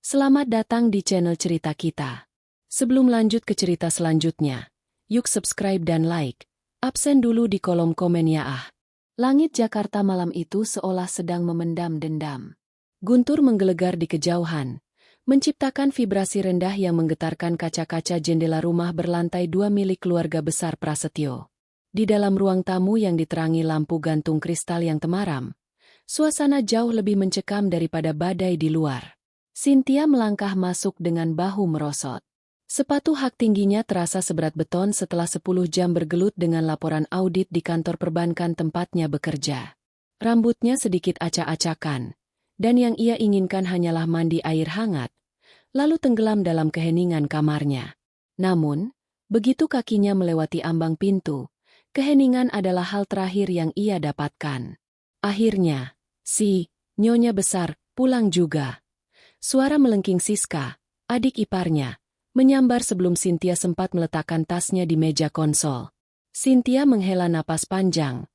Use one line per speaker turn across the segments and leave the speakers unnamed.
Selamat datang di channel cerita kita. Sebelum lanjut ke cerita selanjutnya, yuk subscribe dan like. Absen dulu di kolom komen ya ah. Langit Jakarta malam itu seolah sedang memendam dendam. Guntur menggelegar di kejauhan, menciptakan vibrasi rendah yang menggetarkan kaca-kaca jendela rumah berlantai 2 milik keluarga besar Prasetyo. Di dalam ruang tamu yang diterangi lampu gantung kristal yang temaram, suasana jauh lebih mencekam daripada badai di luar. Cynthia melangkah masuk dengan bahu merosot. Sepatu hak tingginya terasa seberat beton setelah 10 jam bergelut dengan laporan audit di kantor perbankan tempatnya bekerja. Rambutnya sedikit acak-acakan, dan yang ia inginkan hanyalah mandi air hangat, lalu tenggelam dalam keheningan kamarnya. Namun, begitu kakinya melewati ambang pintu, keheningan adalah hal terakhir yang ia dapatkan. Akhirnya, si nyonya besar pulang juga. Suara melengking Siska, adik iparnya, menyambar sebelum Cynthia sempat meletakkan tasnya di meja konsol. Cynthia menghela napas panjang,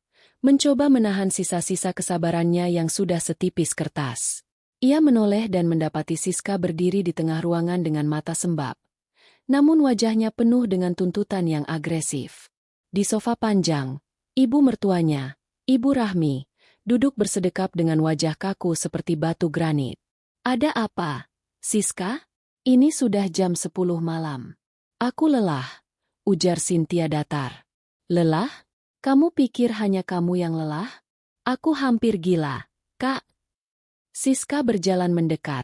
mencoba menahan sisa-sisa kesabarannya yang sudah setipis kertas. Ia menoleh dan mendapati Siska berdiri di tengah ruangan dengan mata sembab. Namun wajahnya penuh dengan tuntutan yang agresif. Di sofa panjang, ibu mertuanya, Ibu Rahmi, duduk bersedekap dengan wajah kaku seperti batu granit. Ada apa, Siska? Ini sudah jam 10 malam. Aku lelah, ujar Cynthia datar. Lelah? Kamu pikir hanya kamu yang lelah? Aku hampir gila, Kak. Siska berjalan mendekat.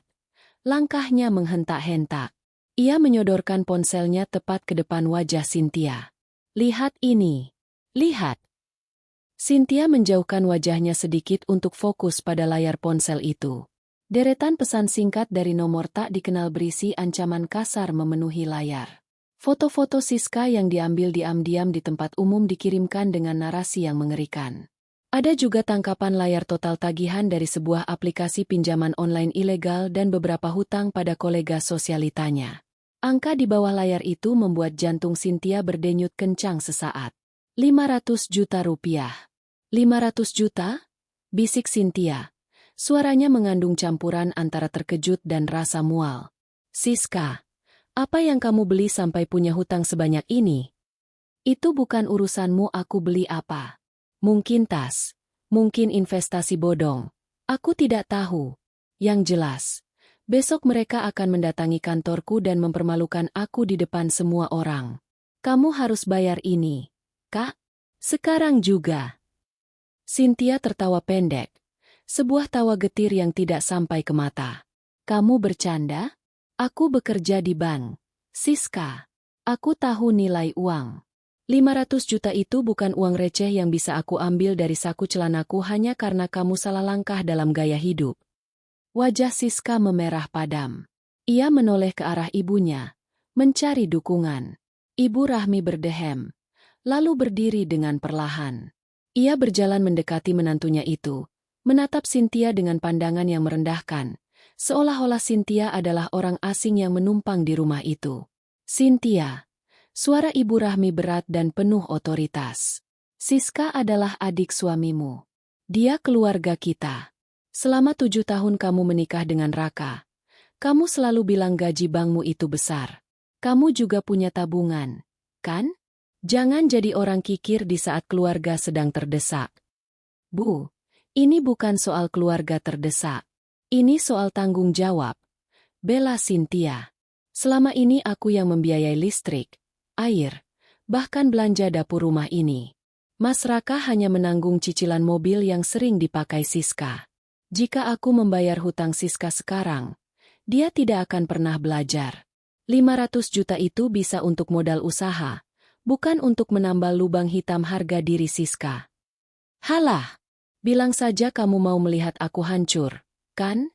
Langkahnya menghentak-hentak. Ia menyodorkan ponselnya tepat ke depan wajah Cynthia. Lihat ini. Lihat. Cynthia menjauhkan wajahnya sedikit untuk fokus pada layar ponsel itu. Deretan pesan singkat dari nomor tak dikenal berisi ancaman kasar memenuhi layar. Foto-foto Siska yang diambil diam-diam di tempat umum dikirimkan dengan narasi yang mengerikan. Ada juga tangkapan layar total tagihan dari sebuah aplikasi pinjaman online ilegal dan beberapa hutang pada kolega sosialitanya. Angka di bawah layar itu membuat jantung Cynthia berdenyut kencang sesaat. 500 juta rupiah. 500 juta? Bisik Cynthia. Suaranya mengandung campuran antara terkejut dan rasa mual. Siska, apa yang kamu beli sampai punya hutang sebanyak ini? Itu bukan urusanmu aku beli apa. Mungkin tas, mungkin investasi bodong. Aku tidak tahu. Yang jelas, besok mereka akan mendatangi kantorku dan mempermalukan aku di depan semua orang. Kamu harus bayar ini, Kak. Sekarang juga. Cynthia tertawa pendek. Sebuah tawa getir yang tidak sampai ke mata. Kamu bercanda? Aku bekerja di bank. Siska, aku tahu nilai uang. 500 juta itu bukan uang receh yang bisa aku ambil dari saku celanaku hanya karena kamu salah langkah dalam gaya hidup. Wajah Siska memerah padam. Ia menoleh ke arah ibunya, mencari dukungan. Ibu Rahmi berdehem, lalu berdiri dengan perlahan. Ia berjalan mendekati menantunya itu, menatap Cynthia dengan pandangan yang merendahkan, seolah-olah Cynthia adalah orang asing yang menumpang di rumah itu. Cynthia, suara Ibu Rahmi berat dan penuh otoritas. Siska adalah adik suamimu. Dia keluarga kita. Selama 7 tahun kamu menikah dengan Raka. Kamu selalu bilang gaji bankmu itu besar. Kamu juga punya tabungan, kan? Jangan jadi orang kikir di saat keluarga sedang terdesak. Bu. Ini bukan soal keluarga terdesak. Ini soal tanggung jawab. Bela Cynthia. Selama ini aku yang membiayai listrik, air, bahkan belanja dapur rumah ini. Mas Raka hanya menanggung cicilan mobil yang sering dipakai Siska. Jika aku membayar hutang Siska sekarang, dia tidak akan pernah belajar. 500 juta itu bisa untuk modal usaha, bukan untuk menambal lubang hitam harga diri Siska. Halah! Bilang saja kamu mau melihat aku hancur, kan?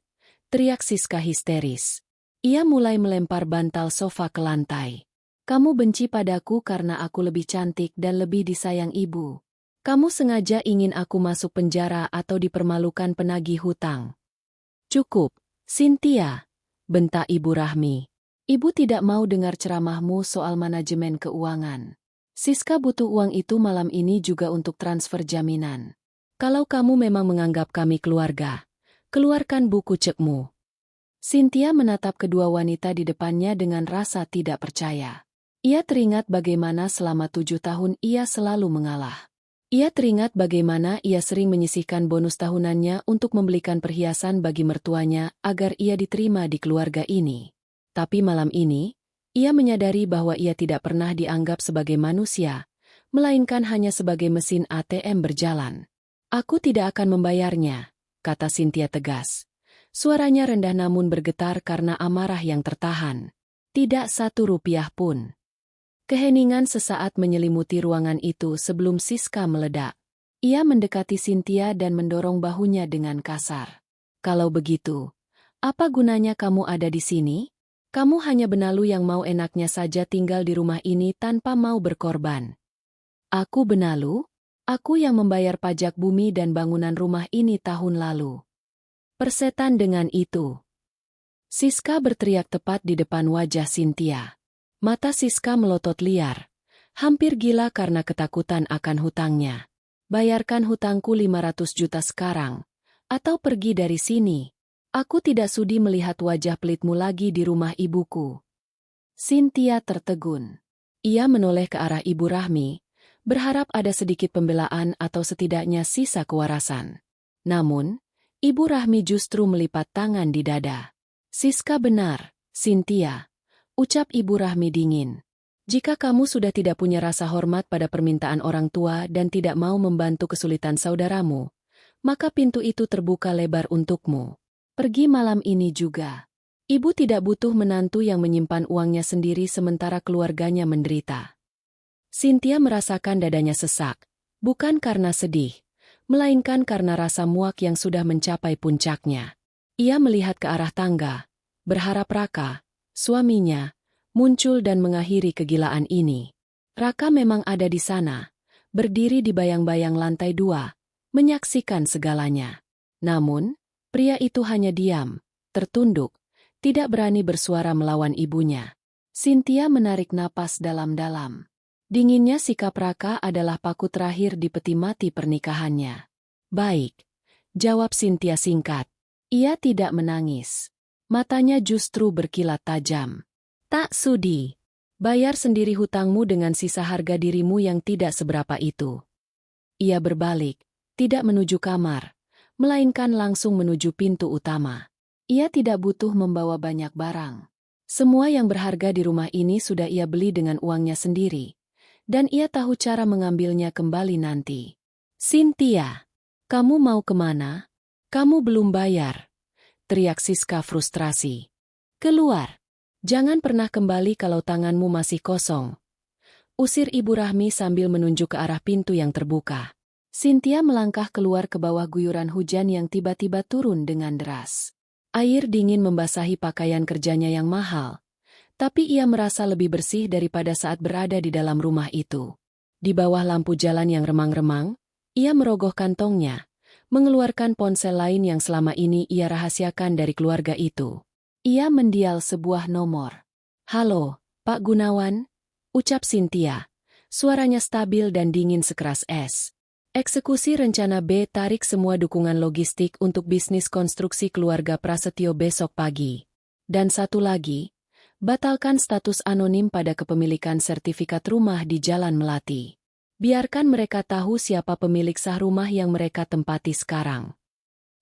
Teriak Siska histeris. Ia mulai melempar bantal sofa ke lantai. Kamu benci padaku karena aku lebih cantik dan lebih disayang ibu. Kamu sengaja ingin aku masuk penjara atau dipermalukan penagih hutang. Cukup, Cynthia, bentak Ibu Rahmi. Ibu tidak mau dengar ceramahmu soal manajemen keuangan. Siska butuh uang itu malam ini juga untuk transfer jaminan. Kalau kamu memang menganggap kami keluarga, keluarkan buku cekmu. Cynthia menatap kedua wanita di depannya dengan rasa tidak percaya. Ia teringat bagaimana selama 7 tahun ia selalu mengalah. Ia teringat bagaimana ia sering menyisihkan bonus tahunannya untuk membelikan perhiasan bagi mertuanya agar ia diterima di keluarga ini. Tapi malam ini, ia menyadari bahwa ia tidak pernah dianggap sebagai manusia, melainkan hanya sebagai mesin ATM berjalan. Aku tidak akan membayarnya, kata Cynthia tegas. Suaranya rendah namun bergetar karena amarah yang tertahan. Tidak 1 rupiah pun. Keheningan sesaat menyelimuti ruangan itu sebelum Siska meledak. Ia mendekati Cynthia dan mendorong bahunya dengan kasar. Kalau begitu, apa gunanya kamu ada di sini? Kamu hanya benalu yang mau enaknya saja tinggal di rumah ini tanpa mau berkorban. Aku benalu? Aku yang membayar pajak bumi dan bangunan rumah ini tahun lalu. Persetan dengan itu. Siska berteriak tepat di depan wajah Cynthia. Mata Siska melotot liar. Hampir gila karena ketakutan akan hutangnya. Bayarkan hutangku 500 juta sekarang. Atau pergi dari sini. Aku tidak sudi melihat wajah pelitmu lagi di rumah ibuku. Cynthia tertegun. Ia menoleh ke arah Ibu Rahmi, berharap ada sedikit pembelaan atau setidaknya sisa kewarasan. Namun, Ibu Rahmi justru melipat tangan di dada. Siska benar, Cynthia, ucap Ibu Rahmi dingin. Jika kamu sudah tidak punya rasa hormat pada permintaan orang tua dan tidak mau membantu kesulitan saudaramu, maka pintu itu terbuka lebar untukmu. Pergi malam ini juga. Ibu tidak butuh menantu yang menyimpan uangnya sendiri sementara keluarganya menderita. Cynthia merasakan dadanya sesak, bukan karena sedih, melainkan karena rasa muak yang sudah mencapai puncaknya. Ia melihat ke arah tangga, berharap Raka, suaminya, muncul dan mengakhiri kegilaan ini. Raka memang ada di sana, berdiri di bayang-bayang lantai 2, menyaksikan segalanya. Namun, pria itu hanya diam, tertunduk, tidak berani bersuara melawan ibunya. Cynthia menarik napas dalam-dalam. Dinginnya sikap Raka adalah paku terakhir di peti mati pernikahannya. Baik, jawab Cynthia singkat. Ia tidak menangis. Matanya justru berkilat tajam. Tak sudi. Bayar sendiri hutangmu dengan sisa harga dirimu yang tidak seberapa itu. Ia berbalik, tidak menuju kamar, melainkan langsung menuju pintu utama. Ia tidak butuh membawa banyak barang. Semua yang berharga di rumah ini sudah ia beli dengan uangnya sendiri. Dan ia tahu cara mengambilnya kembali nanti. Cynthia, kamu mau kemana? Kamu belum bayar. Teriak Siska frustrasi. Keluar. Jangan pernah kembali kalau tanganmu masih kosong. Usir Ibu Rahmi sambil menunjuk ke arah pintu yang terbuka. Cynthia melangkah keluar ke bawah guyuran hujan yang tiba-tiba turun dengan deras. Air dingin membasahi pakaian kerjanya yang mahal. Tapi ia merasa lebih bersih daripada saat berada di dalam rumah itu. Di bawah lampu jalan yang remang-remang, ia merogoh kantongnya, mengeluarkan ponsel lain yang selama ini ia rahasiakan dari keluarga itu. Ia mendial sebuah nomor. Halo, Pak Gunawan, ucap Cynthia. Suaranya stabil dan dingin sekeras es. Eksekusi rencana B, tarik semua dukungan logistik untuk bisnis konstruksi keluarga Prasetyo besok pagi. Dan satu lagi, batalkan status anonim pada kepemilikan sertifikat rumah di Jalan Melati. Biarkan mereka tahu siapa pemilik sah rumah yang mereka tempati sekarang.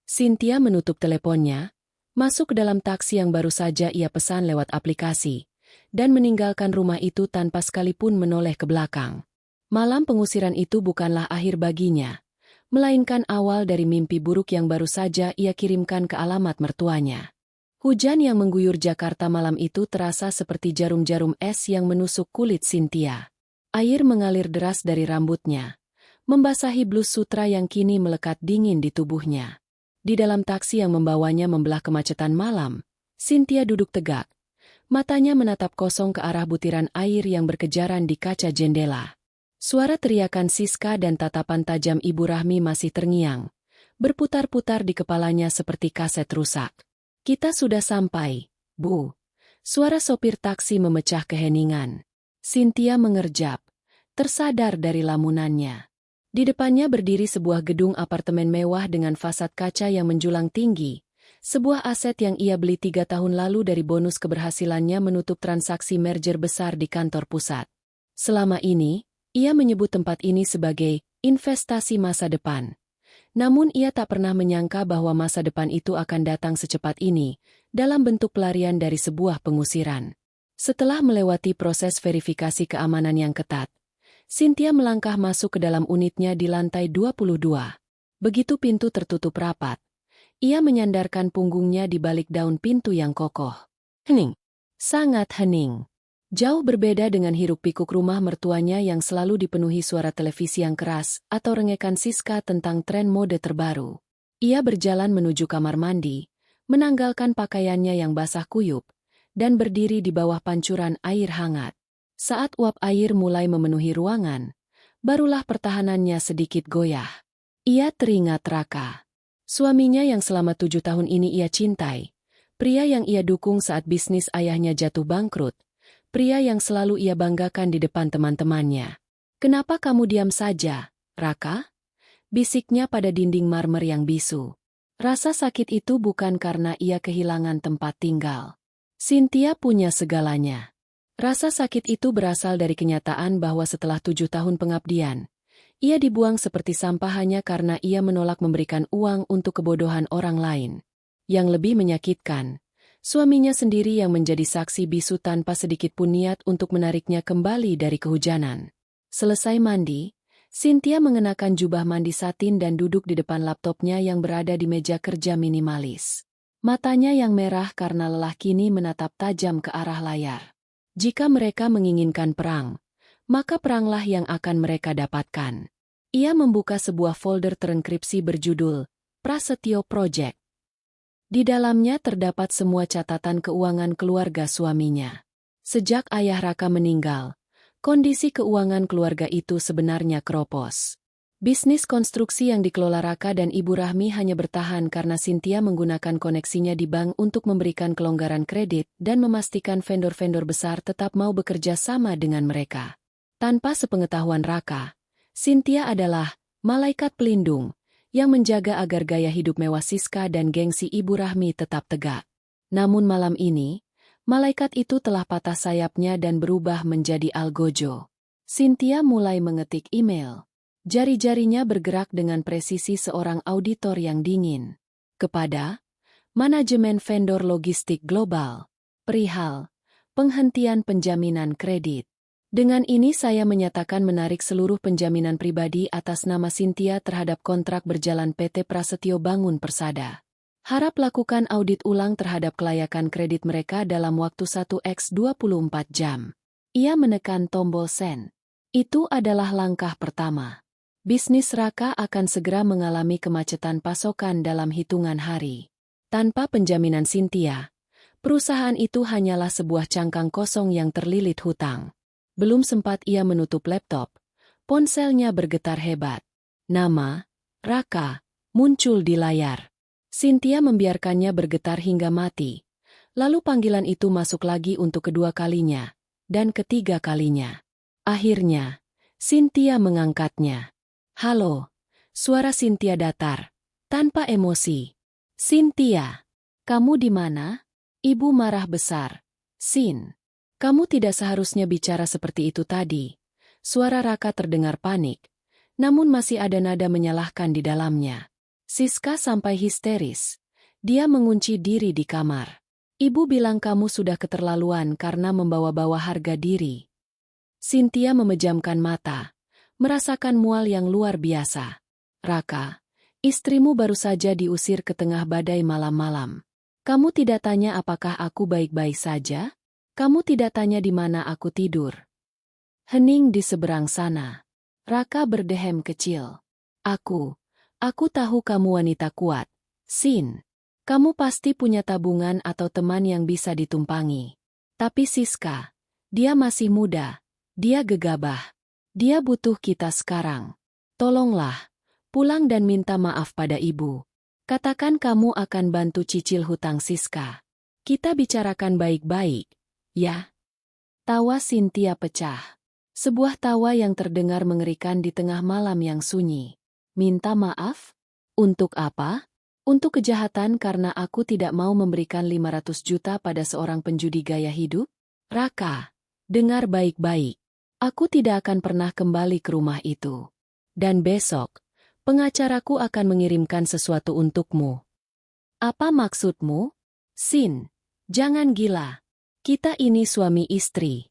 Cynthia menutup teleponnya, masuk ke dalam taksi yang baru saja ia pesan lewat aplikasi, dan meninggalkan rumah itu tanpa sekalipun menoleh ke belakang. Malam pengusiran itu bukanlah akhir baginya, melainkan awal dari mimpi buruk yang baru saja ia kirimkan ke alamat mertuanya. Hujan yang mengguyur Jakarta malam itu terasa seperti jarum-jarum es yang menusuk kulit Cynthia. Air mengalir deras dari rambutnya, membasahi blus sutra yang kini melekat dingin di tubuhnya. Di dalam taksi yang membawanya membelah kemacetan malam, Cynthia duduk tegak. Matanya menatap kosong ke arah butiran air yang berkejaran di kaca jendela. Suara teriakan Siska dan tatapan tajam Ibu Rahmi masih terngiang, berputar-putar di kepalanya seperti kaset rusak. Kita sudah sampai, Bu. Suara sopir taksi memecah keheningan. Cynthia mengerjap, tersadar dari lamunannya. Di depannya berdiri sebuah gedung apartemen mewah dengan fasad kaca yang menjulang tinggi, Sebuah aset yang ia beli 3 tahun lalu dari bonus keberhasilannya menutup transaksi merger besar di kantor pusat. Selama ini, ia menyebut tempat ini sebagai investasi masa depan. Namun ia tak pernah menyangka bahwa masa depan itu akan datang secepat ini, dalam bentuk pelarian dari sebuah pengusiran. Setelah melewati proses verifikasi keamanan yang ketat, Cynthia melangkah masuk ke dalam unitnya di lantai 22. Begitu pintu tertutup rapat, ia menyandarkan punggungnya di balik daun pintu yang kokoh. Hening. Sangat hening. Jauh berbeda dengan hiruk-pikuk rumah mertuanya yang selalu dipenuhi suara televisi yang keras atau rengekan Siska tentang tren mode terbaru. Ia berjalan menuju kamar mandi, menanggalkan pakaiannya yang basah kuyup, dan berdiri di bawah pancuran air hangat. Saat uap air mulai memenuhi ruangan, barulah pertahanannya sedikit goyah. Ia teringat Raka. Suaminya yang selama 7 tahun ini ia cintai, pria yang ia dukung saat bisnis ayahnya jatuh bangkrut, pria yang selalu ia banggakan di depan teman-temannya. "Kenapa kamu diam saja, Raka?" bisiknya pada dinding marmer yang bisu. Rasa sakit itu bukan karena ia kehilangan tempat tinggal. Cynthia punya segalanya. Rasa sakit itu berasal dari kenyataan bahwa setelah 7 tahun pengabdian, ia dibuang seperti sampah hanya karena ia menolak memberikan uang untuk kebodohan orang lain. Yang lebih menyakitkan, suaminya sendiri yang menjadi saksi bisu tanpa sedikit pun niat untuk menariknya kembali dari kehujanan. Selesai mandi, Cynthia mengenakan jubah mandi satin dan duduk di depan laptopnya yang berada di meja kerja minimalis. Matanya yang merah karena lelah kini menatap tajam ke arah layar. Jika mereka menginginkan perang, maka peranglah yang akan mereka dapatkan. Ia membuka sebuah folder terenkripsi berjudul Prasetyo Project. Di dalamnya terdapat semua catatan keuangan keluarga suaminya. Sejak ayah Raka meninggal, kondisi keuangan keluarga itu sebenarnya keropos. Bisnis konstruksi yang dikelola Raka dan Ibu Rahmi hanya bertahan karena Cynthia menggunakan koneksinya di bank untuk memberikan kelonggaran kredit dan memastikan vendor-vendor besar tetap mau bekerja sama dengan mereka. Tanpa sepengetahuan Raka, Cynthia adalah malaikat pelindung yang menjaga agar gaya hidup mewah Siska dan gengsi Ibu Rahmi tetap tegak. Namun malam ini, malaikat itu telah patah sayapnya dan berubah menjadi algojo. Cynthia mulai mengetik email. Jari-jarinya bergerak dengan presisi seorang auditor yang dingin. Kepada manajemen vendor logistik global, perihal penghentian penjaminan kredit. Dengan ini saya menyatakan menarik seluruh penjaminan pribadi atas nama Cynthia terhadap kontrak berjalan PT Prasetyo Bangun Persada. Harap lakukan audit ulang terhadap kelayakan kredit mereka dalam waktu 1x24 jam. Ia menekan tombol send. Itu adalah langkah pertama. Bisnis Raka akan segera mengalami kemacetan pasokan dalam hitungan hari. Tanpa penjaminan Cynthia, perusahaan itu hanyalah sebuah cangkang kosong yang terlilit hutang. Belum sempat ia menutup laptop, ponselnya bergetar hebat. Nama Raka muncul di layar. Cynthia membiarkannya bergetar hingga mati. Lalu panggilan itu masuk lagi untuk kedua kalinya, dan ketiga kalinya. Akhirnya, Cynthia mengangkatnya. "Halo." Suara Cynthia datar, tanpa emosi. "Cynthia, kamu di mana?" Ibu marah besar. "Sin, kamu tidak seharusnya bicara seperti itu tadi." Suara Raka terdengar panik, namun masih ada nada menyalahkan di dalamnya. Siska sampai histeris. Dia mengunci diri di kamar. "Ibu bilang kamu sudah keterlaluan karena membawa-bawa harga diri." Cynthia memejamkan mata, merasakan mual yang luar biasa. "Raka, istrimu baru saja diusir ke tengah badai malam-malam. Kamu tidak tanya apakah aku baik-baik saja? Kamu tidak tanya di mana aku tidur?" Hening di seberang sana. Raka berdehem kecil. Aku tahu kamu wanita kuat, Sin. Kamu pasti punya tabungan atau teman yang bisa ditumpangi. Tapi Siska, dia masih muda, dia gegabah. Dia butuh kita sekarang. Tolonglah, pulang dan minta maaf pada ibu. Katakan kamu akan bantu cicil hutang Siska. Kita bicarakan baik-baik. Ya." Tawa Cynthia pecah. Sebuah tawa yang terdengar mengerikan di tengah malam yang sunyi. "Minta maaf? Untuk apa? Untuk kejahatan karena aku tidak mau memberikan 500 juta pada seorang penjudi gaya hidup? Raka, dengar baik-baik. Aku tidak akan pernah kembali ke rumah itu. Dan besok, pengacaraku akan mengirimkan sesuatu untukmu. Apa maksudmu? Sin, jangan gila. Kita ini suami istri.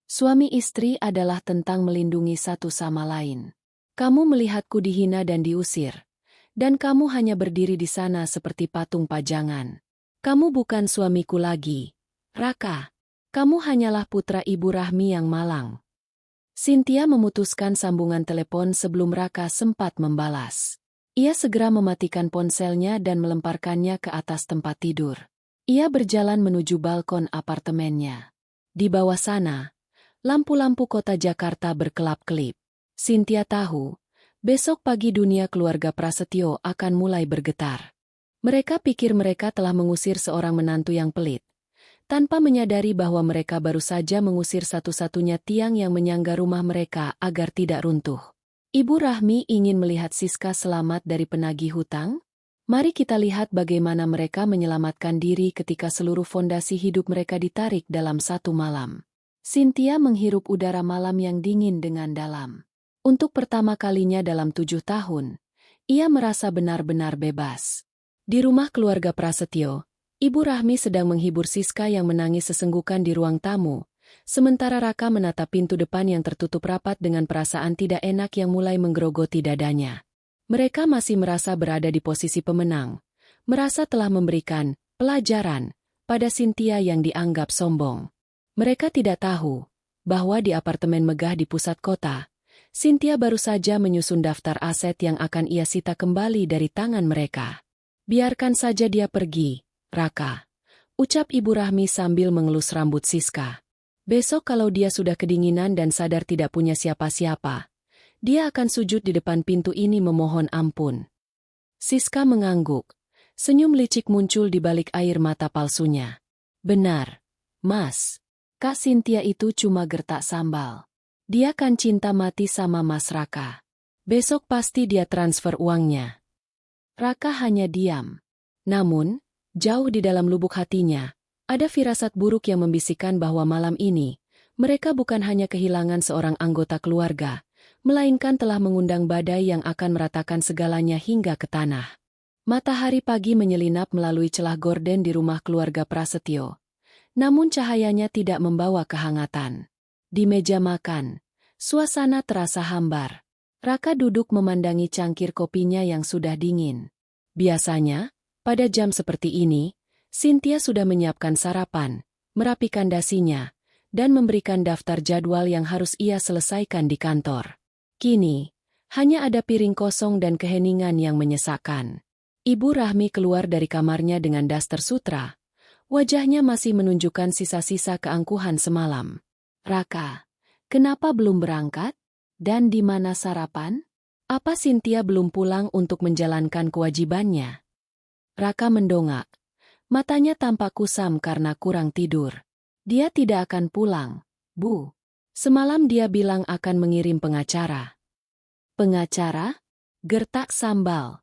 Suami istri adalah tentang melindungi satu sama lain. Kamu melihatku dihina dan diusir. Dan kamu hanya berdiri di sana seperti patung pajangan. Kamu bukan suamiku lagi. Raka, kamu hanyalah putra Ibu Rahmi yang malang. Cynthia memutuskan sambungan telepon sebelum Raka sempat membalas. Ia segera mematikan ponselnya dan melemparkannya ke atas tempat tidur. Ia berjalan menuju balkon apartemennya. Di bawah sana, lampu-lampu kota Jakarta berkelap-kelip. Cynthia tahu, besok pagi dunia keluarga Prasetyo akan mulai bergetar. Mereka pikir mereka telah mengusir seorang menantu yang pelit, tanpa menyadari bahwa mereka baru saja mengusir satu-satunya tiang yang menyangga rumah mereka agar tidak runtuh. Ibu Rahmi ingin melihat Siska selamat dari penagih hutang? Mari kita lihat bagaimana mereka menyelamatkan diri ketika seluruh fondasi hidup mereka ditarik dalam satu malam. Cynthia menghirup udara malam yang dingin dengan dalam. Untuk pertama kalinya dalam 7 tahun, ia merasa benar-benar bebas. Di rumah keluarga Prasetyo, Ibu Rahmi sedang menghibur Siska yang menangis sesenggukan di ruang tamu, sementara Raka menatap pintu depan yang tertutup rapat dengan perasaan tidak enak yang mulai menggerogoti dadanya. Mereka masih merasa berada di posisi pemenang, merasa telah memberikan pelajaran pada Cynthia yang dianggap sombong. Mereka tidak tahu bahwa di apartemen megah di pusat kota, Cynthia baru saja menyusun daftar aset yang akan ia sita kembali dari tangan mereka. Biarkan saja dia pergi, Raka, ucap Ibu Rahmi sambil mengelus rambut Siska. Besok kalau dia sudah kedinginan dan sadar tidak punya siapa-siapa, dia akan sujud di depan pintu ini memohon ampun. Siska mengangguk. Senyum licik muncul di balik air mata palsunya. Benar, Mas. Kak Cynthia itu cuma gertak sambal. Dia kan cinta mati sama Mas Raka. Besok pasti dia transfer uangnya. Raka hanya diam. Namun, jauh di dalam lubuk hatinya, ada firasat buruk yang membisikkan bahwa malam ini, mereka bukan hanya kehilangan seorang anggota keluarga, melainkan telah mengundang badai yang akan meratakan segalanya hingga ke tanah. Matahari pagi menyelinap melalui celah gorden di rumah keluarga Prasetyo. Namun cahayanya tidak membawa kehangatan. Di meja makan, suasana terasa hambar. Raka duduk memandangi cangkir kopinya yang sudah dingin. Biasanya, pada jam seperti ini, Cynthia sudah menyiapkan sarapan, merapikan dasinya, dan memberikan daftar jadwal yang harus ia selesaikan di kantor. Kini, hanya ada piring kosong dan keheningan yang menyesakkan. Ibu Rahmi keluar dari kamarnya dengan daster sutra. Wajahnya masih menunjukkan sisa-sisa keangkuhan semalam. Raka, kenapa belum berangkat? Dan di mana sarapan? Apa Cynthia belum pulang untuk menjalankan kewajibannya? Raka mendongak. Matanya tampak kusam karena kurang tidur. Dia tidak akan pulang, Bu. Semalam dia bilang akan mengirim pengacara. Pengacara? Gertak sambal.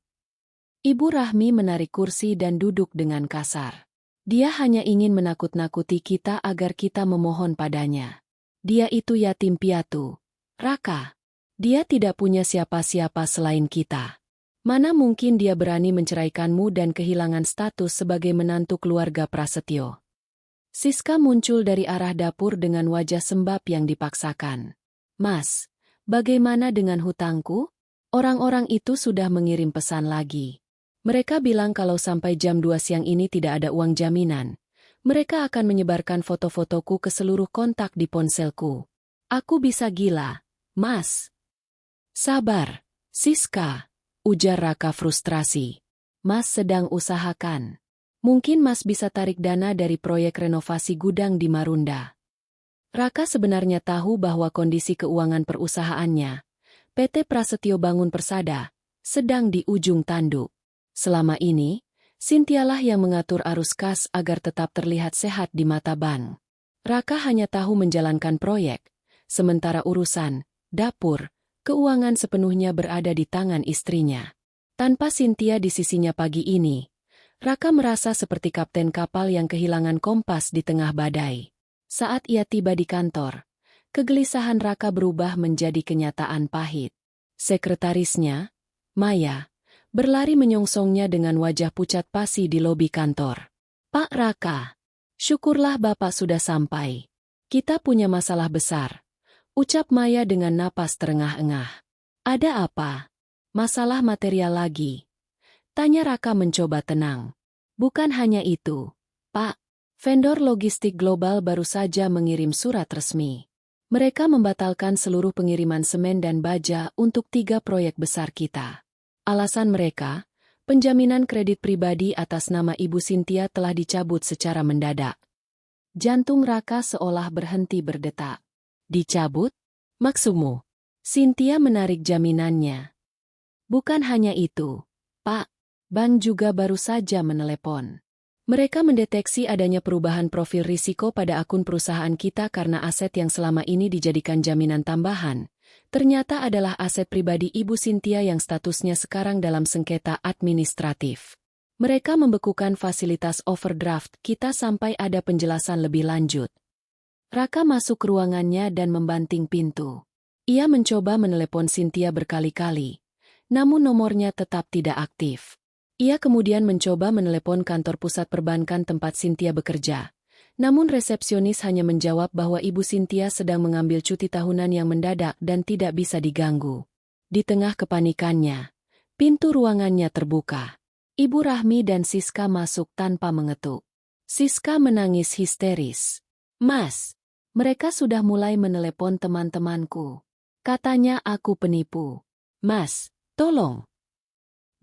Ibu Rahmi menarik kursi dan duduk dengan kasar. Dia hanya ingin menakut-nakuti kita agar kita memohon padanya. Dia itu yatim piatu. Raka, dia tidak punya siapa-siapa selain kita. Mana mungkin dia berani menceraikanmu dan kehilangan status sebagai menantu keluarga Prasetyo. Siska muncul dari arah dapur dengan wajah sembab yang dipaksakan. Mas, bagaimana dengan hutangku? Orang-orang itu sudah mengirim pesan lagi. Mereka bilang kalau sampai jam 2 siang ini tidak ada uang jaminan, mereka akan menyebarkan foto-fotoku ke seluruh kontak di ponselku. Aku bisa gila, Mas. Sabar, Siska, ujar Raka frustrasi. Mas sedang usahakan. Mungkin Mas bisa tarik dana dari proyek renovasi gudang di Marunda. Raka sebenarnya tahu bahwa kondisi keuangan perusahaannya, PT Prasetyo Bangun Persada, sedang di ujung tanduk. Selama ini, Cynthialah yang mengatur arus kas agar tetap terlihat sehat di mata bank. Raka hanya tahu menjalankan proyek, sementara urusan, dapur, keuangan sepenuhnya berada di tangan istrinya. Tanpa Cynthia di sisinya pagi ini, Raka merasa seperti kapten kapal yang kehilangan kompas di tengah badai. Saat ia tiba di kantor, kegelisahan Raka berubah menjadi kenyataan pahit. Sekretarisnya, Maya, berlari menyongsongnya dengan wajah pucat pasi di lobi kantor. "Pak Raka, syukurlah Bapak sudah sampai. Kita punya masalah besar," ucap Maya dengan napas terengah-engah. "Ada apa? Masalah material lagi?" tanya Raka mencoba tenang. "Bukan hanya itu, Pak. Vendor logistik global baru saja mengirim surat resmi. Mereka membatalkan seluruh pengiriman semen dan baja untuk 3 proyek besar kita. Alasan mereka, penjaminan kredit pribadi atas nama Ibu Cynthia telah dicabut secara mendadak." Jantung Raka seolah berhenti berdetak. "Dicabut? Maksudmu?" Cynthia menarik jaminannya. "Bukan hanya itu, Pak. Bank juga baru saja menelepon. Mereka mendeteksi adanya perubahan profil risiko pada akun perusahaan kita karena aset yang selama ini dijadikan jaminan tambahan. Ternyata adalah aset pribadi Ibu Cynthia yang statusnya sekarang dalam sengketa administratif. Mereka membekukan fasilitas overdraft kita sampai ada penjelasan lebih lanjut." Raka masuk ke ruangannya dan membanting pintu. Ia mencoba menelepon Cynthia berkali-kali, namun nomornya tetap tidak aktif. Ia kemudian mencoba menelepon kantor pusat perbankan tempat Cynthia bekerja, namun resepsionis hanya menjawab bahwa Ibu Cynthia sedang mengambil cuti tahunan yang mendadak dan tidak bisa diganggu. Di tengah kepanikannya, pintu ruangannya terbuka. Ibu Rahmi dan Siska masuk tanpa mengetuk. Siska menangis histeris. "Mas, mereka sudah mulai menelepon teman-temanku. Katanya aku penipu. Mas, tolong."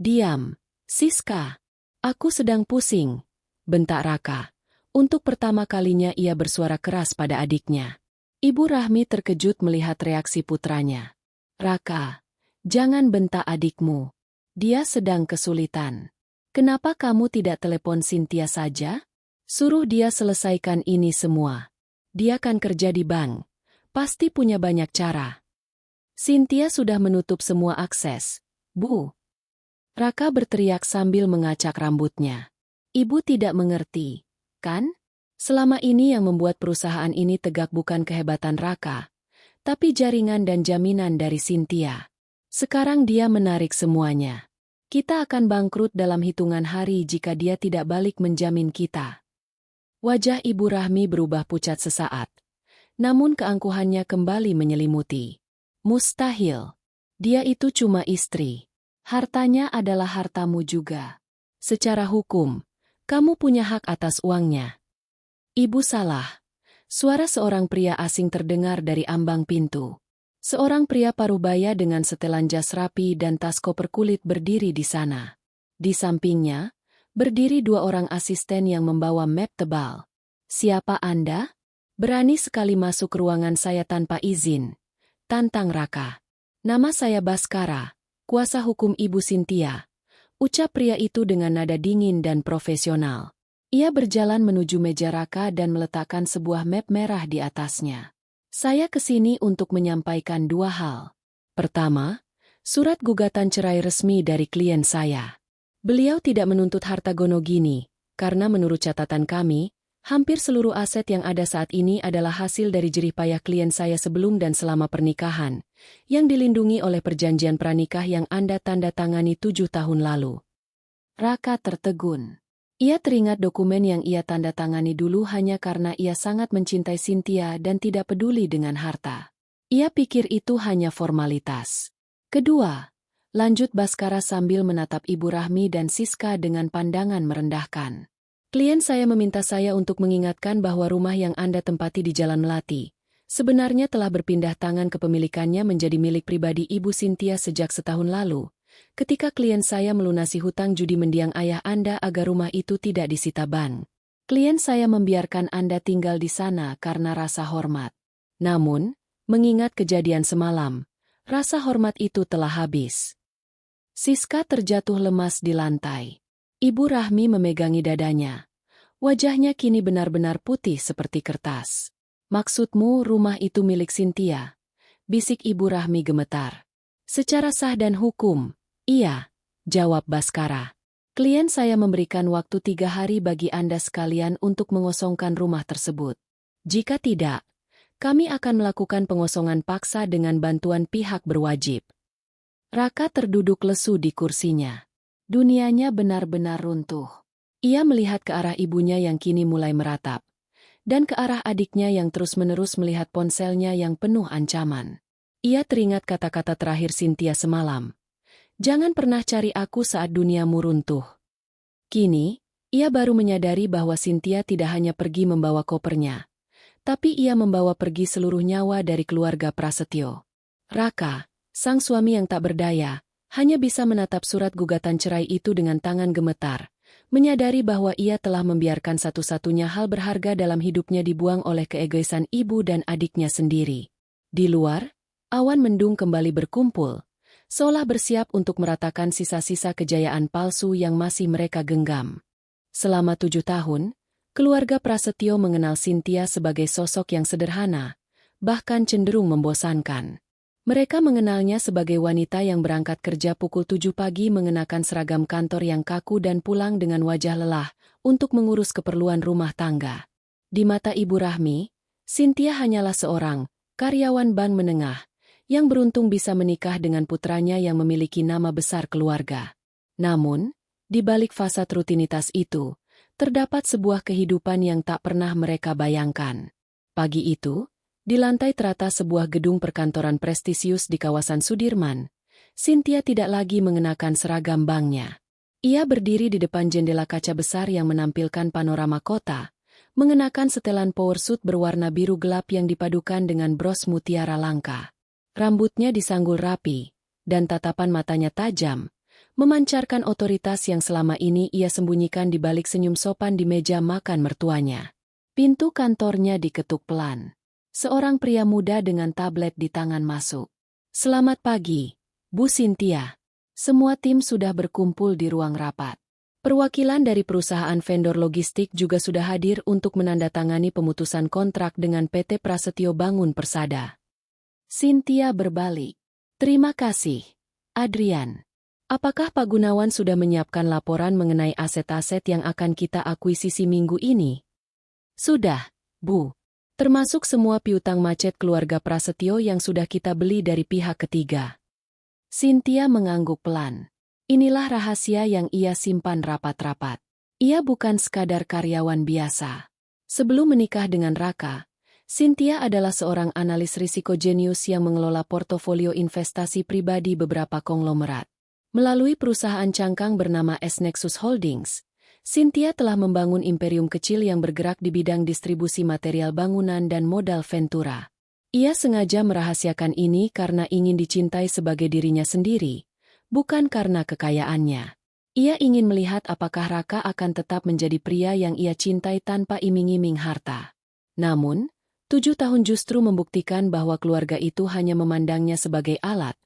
"Diam, Siska. Aku sedang pusing," bentak Raka. Untuk pertama kalinya ia bersuara keras pada adiknya. Ibu Rahmi terkejut melihat reaksi putranya. "Raka, jangan bentak adikmu. Dia sedang kesulitan. Kenapa kamu tidak telepon Cynthia saja? Suruh dia selesaikan ini semua. Dia kan kerja di bank. Pasti punya banyak cara." "Cynthia sudah menutup semua akses, Bu." Raka berteriak sambil mengacak rambutnya. "Ibu tidak mengerti, kan? Selama ini yang membuat perusahaan ini tegak bukan kehebatan Raka, tapi jaringan dan jaminan dari Cynthia. Sekarang dia menarik semuanya. Kita akan bangkrut dalam hitungan hari jika dia tidak balik menjamin kita." Wajah Ibu Rahmi berubah pucat sesaat, namun keangkuhannya kembali menyelimuti. "Mustahil. Dia itu cuma istri. Hartanya adalah hartamu juga. Secara hukum, kamu punya hak atas uangnya." "Ibu salah." Suara seorang pria asing terdengar dari ambang pintu. Seorang pria paruh-baya dengan setelan jas rapi dan tas koper kulit berdiri di sana. Di sampingnya, berdiri 2 orang asisten yang membawa map tebal. "Siapa Anda? Berani sekali masuk ke ruangan saya tanpa izin," tantang Raka. "Nama saya Baskara, kuasa hukum Ibu Cynthia," ucap pria itu dengan nada dingin dan profesional. Ia berjalan menuju meja Raka dan meletakkan sebuah map merah di atasnya. "Saya kesini untuk menyampaikan 2 hal. Pertama, surat gugatan cerai resmi dari klien saya. Beliau tidak menuntut harta gonogini, karena menurut catatan kami, hampir seluruh aset yang ada saat ini adalah hasil dari jerih payah klien saya sebelum dan selama pernikahan, yang dilindungi oleh perjanjian pranikah yang Anda tanda tangani 7 tahun lalu." Raka tertegun. Ia teringat dokumen yang ia tanda tangani dulu hanya karena ia sangat mencintai Cynthia dan tidak peduli dengan harta. Ia pikir itu hanya formalitas. "Kedua," lanjut Baskara sambil menatap Ibu Rahmi dan Siska dengan pandangan merendahkan. "Klien saya meminta saya untuk mengingatkan bahwa rumah yang Anda tempati di Jalan Melati sebenarnya telah berpindah tangan kepemilikannya menjadi milik pribadi Ibu Cynthia sejak setahun lalu, ketika klien saya melunasi hutang judi mendiang ayah Anda agar rumah itu tidak disita bank. Klien saya membiarkan Anda tinggal di sana karena rasa hormat. Namun, mengingat kejadian semalam, rasa hormat itu telah habis." Siska terjatuh lemas di lantai. Ibu Rahmi memegangi dadanya. Wajahnya kini benar-benar putih seperti kertas. "Maksudmu rumah itu milik Cynthia?" bisik Ibu Rahmi gemetar. "Secara sah dan hukum, iya. jawab Baskara. Klien saya memberikan waktu 3 hari bagi Anda sekalian untuk mengosongkan rumah tersebut. Jika tidak, kami akan melakukan pengosongan paksa dengan bantuan pihak berwajib. Raka terduduk lesu di kursinya. Dunianya benar-benar runtuh. Ia melihat ke arah ibunya yang kini mulai meratap, dan ke arah adiknya yang terus-menerus melihat ponselnya yang penuh ancaman. Ia teringat kata-kata terakhir Cynthia semalam. Jangan pernah cari aku saat duniamu runtuh. Kini, ia baru menyadari bahwa Cynthia tidak hanya pergi membawa kopernya, tapi ia membawa pergi seluruh nyawa dari keluarga Prasetyo. Raka, sang suami yang tak berdaya, hanya bisa menatap surat gugatan cerai itu dengan tangan gemetar, menyadari bahwa ia telah membiarkan satu-satunya hal berharga dalam hidupnya dibuang oleh keegoisan ibu dan adiknya sendiri. Di luar, awan mendung kembali berkumpul, seolah bersiap untuk meratakan sisa-sisa kejayaan palsu yang masih mereka genggam. Selama 7 tahun, keluarga Prasetyo mengenal Cynthia sebagai sosok yang sederhana, bahkan cenderung membosankan. Mereka mengenalnya sebagai wanita yang berangkat kerja pukul 7 pagi mengenakan seragam kantor yang kaku dan pulang dengan wajah lelah untuk mengurus keperluan rumah tangga. Di mata Ibu Rahmi, Cynthia hanyalah seorang karyawan bank menengah yang beruntung bisa menikah dengan putranya yang memiliki nama besar keluarga. Namun, di balik fasad rutinitas itu, terdapat sebuah kehidupan yang tak pernah mereka bayangkan. Pagi itu, di lantai teratas sebuah gedung perkantoran prestisius di kawasan Sudirman, Cynthia tidak lagi mengenakan seragam banknya. Ia berdiri di depan jendela kaca besar yang menampilkan panorama kota, mengenakan setelan powersuit berwarna biru gelap yang dipadukan dengan bros mutiara langka. Rambutnya disanggul rapi, dan tatapan matanya tajam, memancarkan otoritas yang selama ini ia sembunyikan di balik senyum sopan di meja makan mertuanya. Pintu kantornya diketuk pelan. Seorang pria muda dengan tablet di tangan masuk. Selamat pagi, Bu Cynthia. Semua tim sudah berkumpul di ruang rapat. Perwakilan dari perusahaan vendor logistik juga sudah hadir untuk menandatangani pemutusan kontrak dengan PT Prasetyo Bangun Persada. Cynthia berbalik. Terima kasih, Adrian. Apakah Pak Gunawan sudah menyiapkan laporan mengenai aset-aset yang akan kita akuisisi minggu ini? Sudah, Bu. Termasuk semua piutang macet keluarga Prasetyo yang sudah kita beli dari pihak ketiga. Cynthia mengangguk pelan. Inilah rahasia yang ia simpan rapat-rapat. Ia bukan sekadar karyawan biasa. Sebelum menikah dengan Raka, Cynthia adalah seorang analis risiko jenius yang mengelola portofolio investasi pribadi beberapa konglomerat. Melalui perusahaan cangkang bernama S-Nexus Holdings, Cynthia telah membangun imperium kecil yang bergerak di bidang distribusi material bangunan dan modal ventura. Ia sengaja merahasiakan ini karena ingin dicintai sebagai dirinya sendiri, bukan karena kekayaannya. Ia ingin melihat apakah Raka akan tetap menjadi pria yang ia cintai tanpa iming-iming harta. Namun, 7 tahun justru membuktikan bahwa keluarga itu hanya memandangnya sebagai alat,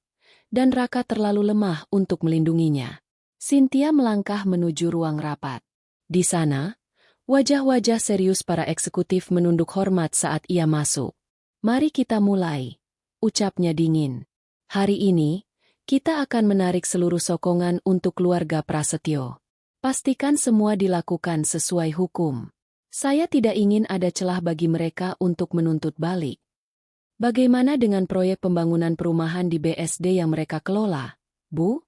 dan Raka terlalu lemah untuk melindunginya. Cynthia melangkah menuju ruang rapat. Di sana, wajah-wajah serius para eksekutif menunduk hormat saat ia masuk. Mari kita mulai, ucapnya dingin. Hari ini, kita akan menarik seluruh sokongan untuk keluarga Prasetyo. Pastikan semua dilakukan sesuai hukum. Saya tidak ingin ada celah bagi mereka untuk menuntut balik. Bagaimana dengan proyek pembangunan perumahan di BSD yang mereka kelola, Bu?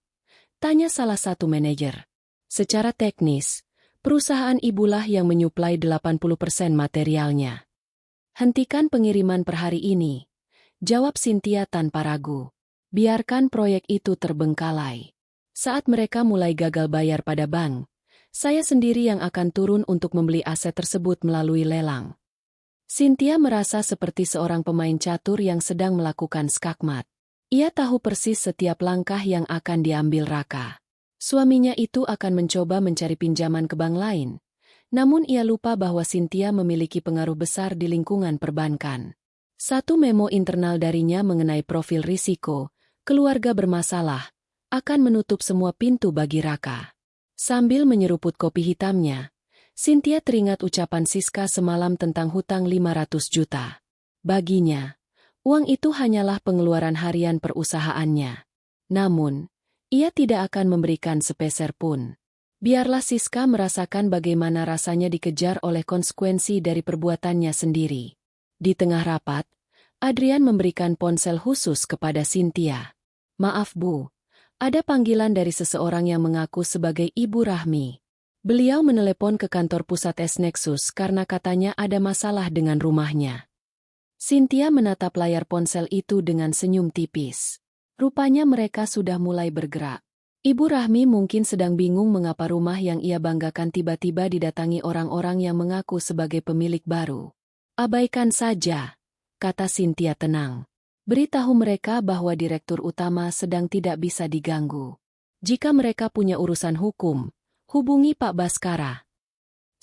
Tanya salah satu manajer. Secara teknis, perusahaan ibulah yang menyuplai 80% materialnya. Hentikan pengiriman per hari ini, jawab Cynthia tanpa ragu. Biarkan proyek itu terbengkalai. Saat mereka mulai gagal bayar pada bank, saya sendiri yang akan turun untuk membeli aset tersebut melalui lelang. Cynthia merasa seperti seorang pemain catur yang sedang melakukan skakmat. Ia tahu persis setiap langkah yang akan diambil Raka. Suaminya itu akan mencoba mencari pinjaman ke bank lain. Namun ia lupa bahwa Cynthia memiliki pengaruh besar di lingkungan perbankan. Satu memo internal darinya mengenai profil risiko, keluarga bermasalah, akan menutup semua pintu bagi Raka. Sambil menyeruput kopi hitamnya, Cynthia teringat ucapan Siska semalam tentang hutang 500 juta. Baginya, uang itu hanyalah pengeluaran harian perusahaannya. Namun, Ia tidak akan memberikan sepeser pun. Biarlah Siska merasakan bagaimana rasanya dikejar oleh konsekuensi dari perbuatannya sendiri. Di tengah rapat, Adrian memberikan ponsel khusus kepada Cynthia. "Maaf Bu, ada panggilan dari seseorang yang mengaku sebagai Ibu Rahmi. Beliau menelepon ke kantor pusat S-Nexus karena katanya ada masalah dengan rumahnya." Cynthia menatap layar ponsel itu dengan senyum tipis. Rupanya mereka sudah mulai bergerak. Ibu Rahmi mungkin sedang bingung mengapa rumah yang ia banggakan tiba-tiba didatangi orang-orang yang mengaku sebagai pemilik baru. "Abaikan saja," kata Cynthia tenang. "Beritahu mereka bahwa direktur utama sedang tidak bisa diganggu. Jika mereka punya urusan hukum, hubungi Pak Baskara."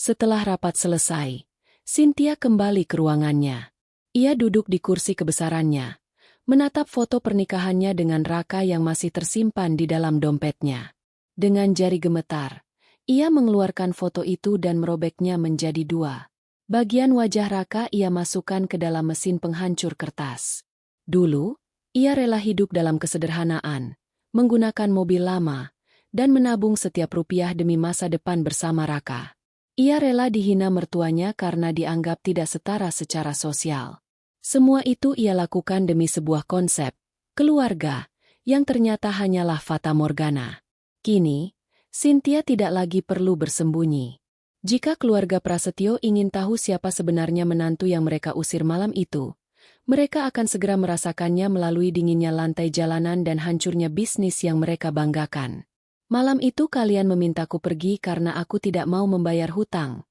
Setelah rapat selesai, Cynthia kembali ke ruangannya. Ia duduk di kursi kebesarannya, menatap foto pernikahannya dengan Raka yang masih tersimpan di dalam dompetnya. Dengan jari gemetar, ia mengeluarkan foto itu dan merobeknya menjadi dua. Bagian wajah Raka ia masukkan ke dalam mesin penghancur kertas. Dulu, ia rela hidup dalam kesederhanaan, menggunakan mobil lama, dan menabung setiap rupiah demi masa depan bersama Raka. Ia rela dihina mertuanya karena dianggap tidak setara secara sosial. Semua itu ia lakukan demi sebuah konsep, keluarga, yang ternyata hanyalah fata morgana. Kini, Cynthia tidak lagi perlu bersembunyi. Jika keluarga Prasetyo ingin tahu siapa sebenarnya menantu yang mereka usir malam itu, mereka akan segera merasakannya melalui dinginnya lantai jalanan dan hancurnya bisnis yang mereka banggakan. "Malam itu kalian memintaku pergi karena aku tidak mau membayar hutang,"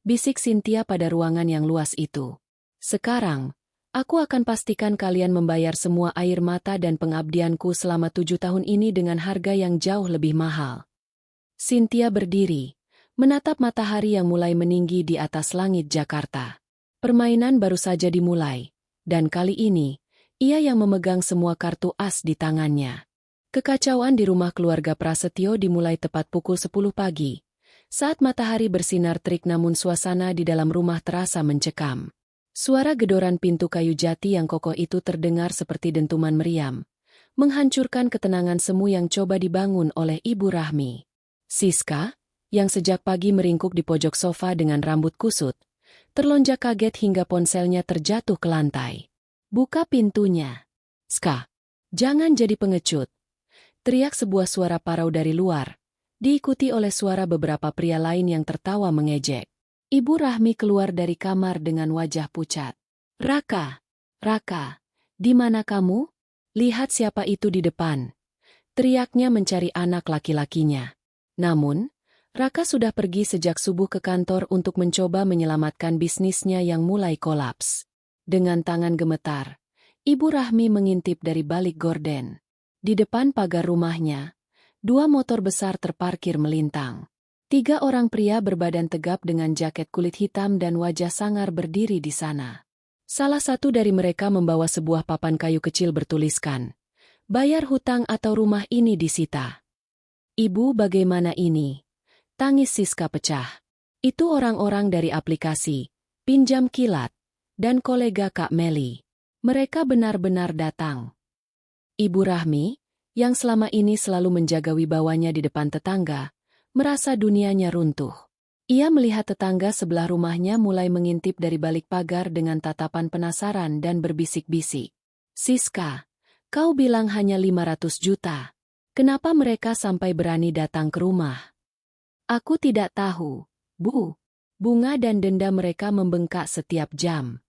bisik Cynthia pada ruangan yang luas itu. "Sekarang, aku akan pastikan kalian membayar semua air mata dan pengabdianku selama 7 tahun ini dengan harga yang jauh lebih mahal." Cynthia berdiri, menatap matahari yang mulai meninggi di atas langit Jakarta. Permainan baru saja dimulai, dan kali ini, ia yang memegang semua kartu as di tangannya. Kekacauan di rumah keluarga Prasetyo dimulai tepat pukul 10 pagi, saat matahari bersinar terik namun suasana di dalam rumah terasa mencekam. Suara gedoran pintu kayu jati yang kokoh itu terdengar seperti dentuman meriam, menghancurkan ketenangan semu yang coba dibangun oleh Ibu Rahmi. Siska, yang sejak pagi meringkuk di pojok sofa dengan rambut kusut, terlonjak kaget hingga ponselnya terjatuh ke lantai. "Buka pintunya, Ska. Jangan jadi pengecut," teriak sebuah suara parau dari luar, diikuti oleh suara beberapa pria lain yang tertawa mengejek. Ibu Rahmi keluar dari kamar dengan wajah pucat. "Raka, Raka, di mana kamu? Lihat siapa itu di depan," teriaknya mencari anak laki-lakinya. Namun, Raka sudah pergi sejak subuh ke kantor untuk mencoba menyelamatkan bisnisnya yang mulai kolaps. Dengan tangan gemetar, Ibu Rahmi mengintip dari balik gorden. Di depan pagar rumahnya, 2 motor besar terparkir melintang. 3 orang pria berbadan tegap dengan jaket kulit hitam dan wajah sangar berdiri di sana. Salah satu dari mereka membawa sebuah papan kayu kecil bertuliskan, "Bayar hutang atau rumah ini disita." "Ibu, bagaimana ini?" tangis Siska pecah. Itu orang-orang dari aplikasi Pinjam Kilat dan kolega Kak Meli. Mereka benar-benar datang. Ibu Rahmi, yang selama ini selalu menjaga wibawanya di depan tetangga, merasa dunianya runtuh. Ia melihat tetangga sebelah rumahnya mulai mengintip dari balik pagar dengan tatapan penasaran dan berbisik-bisik. "Siska, kau bilang hanya 500 juta. Kenapa mereka sampai berani datang ke rumah?" "Aku tidak tahu, Bu. Bunga dan denda mereka membengkak setiap jam."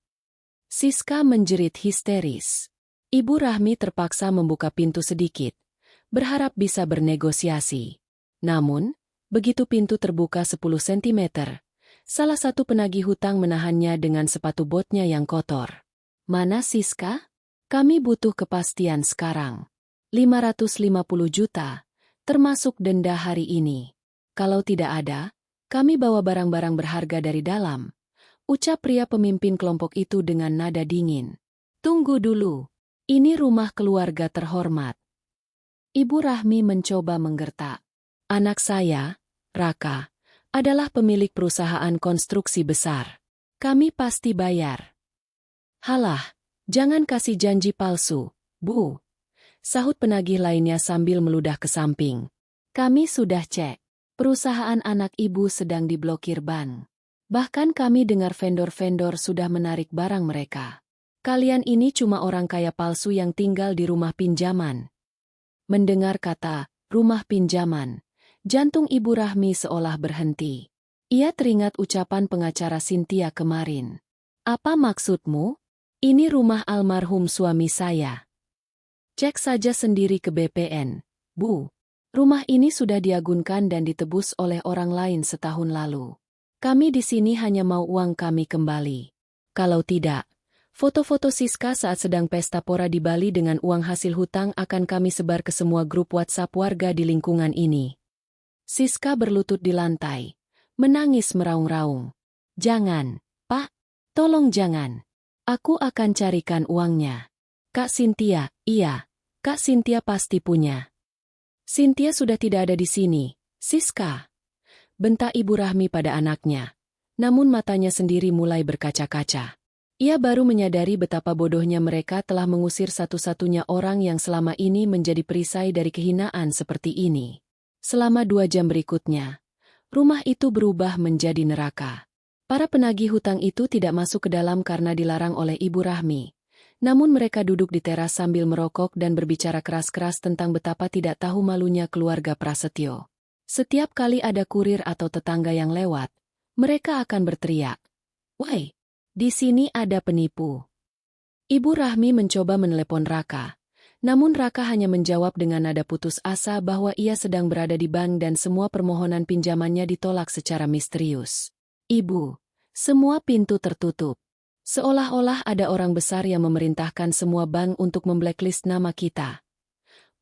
Siska menjerit histeris. Ibu Rahmi terpaksa membuka pintu sedikit, berharap bisa bernegosiasi. Namun, begitu pintu terbuka 10 cm, salah satu penagih hutang menahannya dengan sepatu botnya yang kotor. "Mana Siska? Kami butuh kepastian sekarang. 550 juta, termasuk denda hari ini. Kalau tidak ada, kami bawa barang-barang berharga dari dalam," ucap pria pemimpin kelompok itu dengan nada dingin. "Tunggu dulu, ini rumah keluarga terhormat." Ibu Rahmi mencoba menggertak. "Anak saya, Raka, adalah pemilik perusahaan konstruksi besar. Kami pasti bayar." "Halah, jangan kasih janji palsu, Bu. sahut penagih lainnya sambil meludah ke samping. Kami sudah cek. Perusahaan anak ibu sedang diblokir bank. Bahkan kami dengar vendor-vendor sudah menarik barang mereka. Kalian ini cuma orang kaya palsu yang tinggal di rumah pinjaman. Mendengar kata, rumah pinjaman, jantung Ibu Rahmi seolah berhenti. Ia teringat ucapan pengacara Cynthia kemarin. Apa maksudmu? Ini rumah almarhum suami saya. Cek saja sendiri ke BPN, Bu. Rumah ini sudah diagunkan dan ditebus oleh orang lain setahun lalu. Kami di sini hanya mau uang kami kembali. Kalau tidak, foto-foto Siska saat sedang pesta pora di Bali dengan uang hasil hutang akan kami sebar ke semua grup WhatsApp warga di lingkungan ini. Siska berlutut di lantai, menangis meraung-raung. Jangan, Pak. Tolong jangan. Aku akan carikan uangnya. Kak Cynthia, iya. Kak Cynthia pasti punya. Cynthia sudah tidak ada di sini, Siska. Bentak Ibu Rahmi pada anaknya. Namun matanya sendiri mulai berkaca-kaca. Ia baru menyadari betapa bodohnya mereka telah mengusir satu-satunya orang yang selama ini menjadi perisai dari kehinaan seperti ini. Selama 2 jam berikutnya, rumah itu berubah menjadi neraka. Para penagih hutang itu tidak masuk ke dalam karena dilarang oleh Ibu Rahmi. Namun mereka duduk di teras sambil merokok dan berbicara keras-keras tentang betapa tidak tahu malunya keluarga Prasetyo. Setiap kali ada kurir atau tetangga yang lewat, mereka akan berteriak, "Woi, di sini ada penipu." Ibu Rahmi mencoba menelepon Raka. Namun Raka hanya menjawab dengan nada putus asa bahwa ia sedang berada di bank dan semua permohonan pinjamannya ditolak secara misterius. "Ibu, semua pintu tertutup. Seolah-olah ada orang besar yang memerintahkan semua bank untuk memblacklist nama kita,"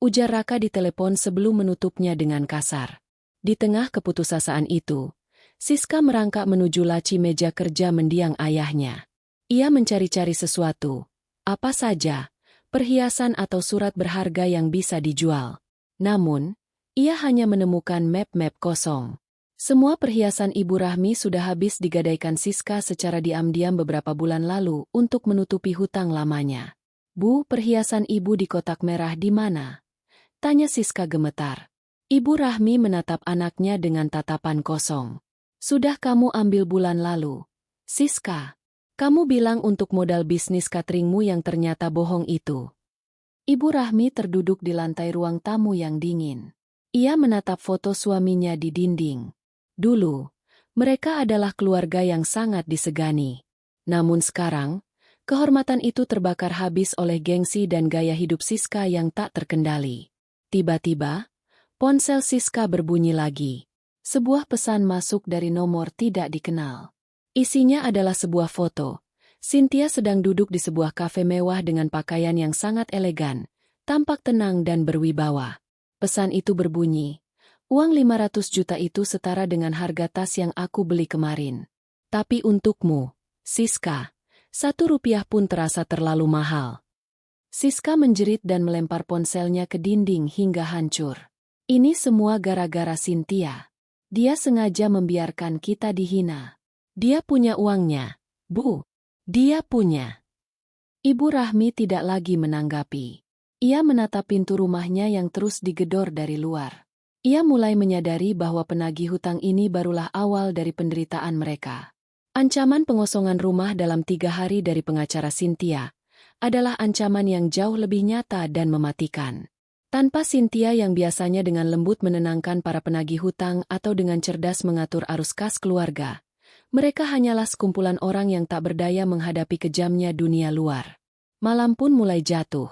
ujar Raka di telepon sebelum menutupnya dengan kasar. Di tengah keputusasaan itu, Siska merangkak menuju laci meja kerja mendiang ayahnya. Ia mencari-cari sesuatu, apa saja, perhiasan atau surat berharga yang bisa dijual. Namun, ia hanya menemukan map-map kosong. Semua perhiasan Ibu Rahmi sudah habis digadaikan Siska secara diam-diam beberapa bulan lalu untuk menutupi hutang lamanya. "Bu, perhiasan ibu di kotak merah di mana?" tanya Siska gemetar. Ibu Rahmi menatap anaknya dengan tatapan kosong. "Sudah kamu ambil bulan lalu, Siska. Kamu bilang untuk modal bisnis cateringmu yang ternyata bohong itu." Ibu Rahmi terduduk di lantai ruang tamu yang dingin. Ia menatap foto suaminya di dinding. Dulu, mereka adalah keluarga yang sangat disegani. Namun sekarang, kehormatan itu terbakar habis oleh gengsi dan gaya hidup Siska yang tak terkendali. Tiba-tiba, ponsel Siska berbunyi lagi. Sebuah pesan masuk dari nomor tidak dikenal. Isinya adalah sebuah foto. Cynthia sedang duduk di sebuah kafe mewah dengan pakaian yang sangat elegan, tampak tenang dan berwibawa. Pesan itu berbunyi, "Uang 500 juta itu setara dengan harga tas yang aku beli kemarin. Tapi untukmu, Siska, 1 rupiah pun terasa terlalu mahal." Siska menjerit dan melempar ponselnya ke dinding hingga hancur. "Ini semua gara-gara Cynthia. Dia sengaja membiarkan kita dihina. Dia punya uangnya, Bu. Dia punya." Ibu Rahmi tidak lagi menanggapi. Ia menatap pintu rumahnya yang terus digedor dari luar. Ia mulai menyadari bahwa penagih hutang ini barulah awal dari penderitaan mereka. Ancaman pengosongan rumah dalam 3 hari dari pengacara Cynthia adalah ancaman yang jauh lebih nyata dan mematikan. Tanpa Cynthia yang biasanya dengan lembut menenangkan para penagih hutang atau dengan cerdas mengatur arus kas keluarga, mereka hanyalah sekumpulan orang yang tak berdaya menghadapi kejamnya dunia luar. Malam pun mulai jatuh.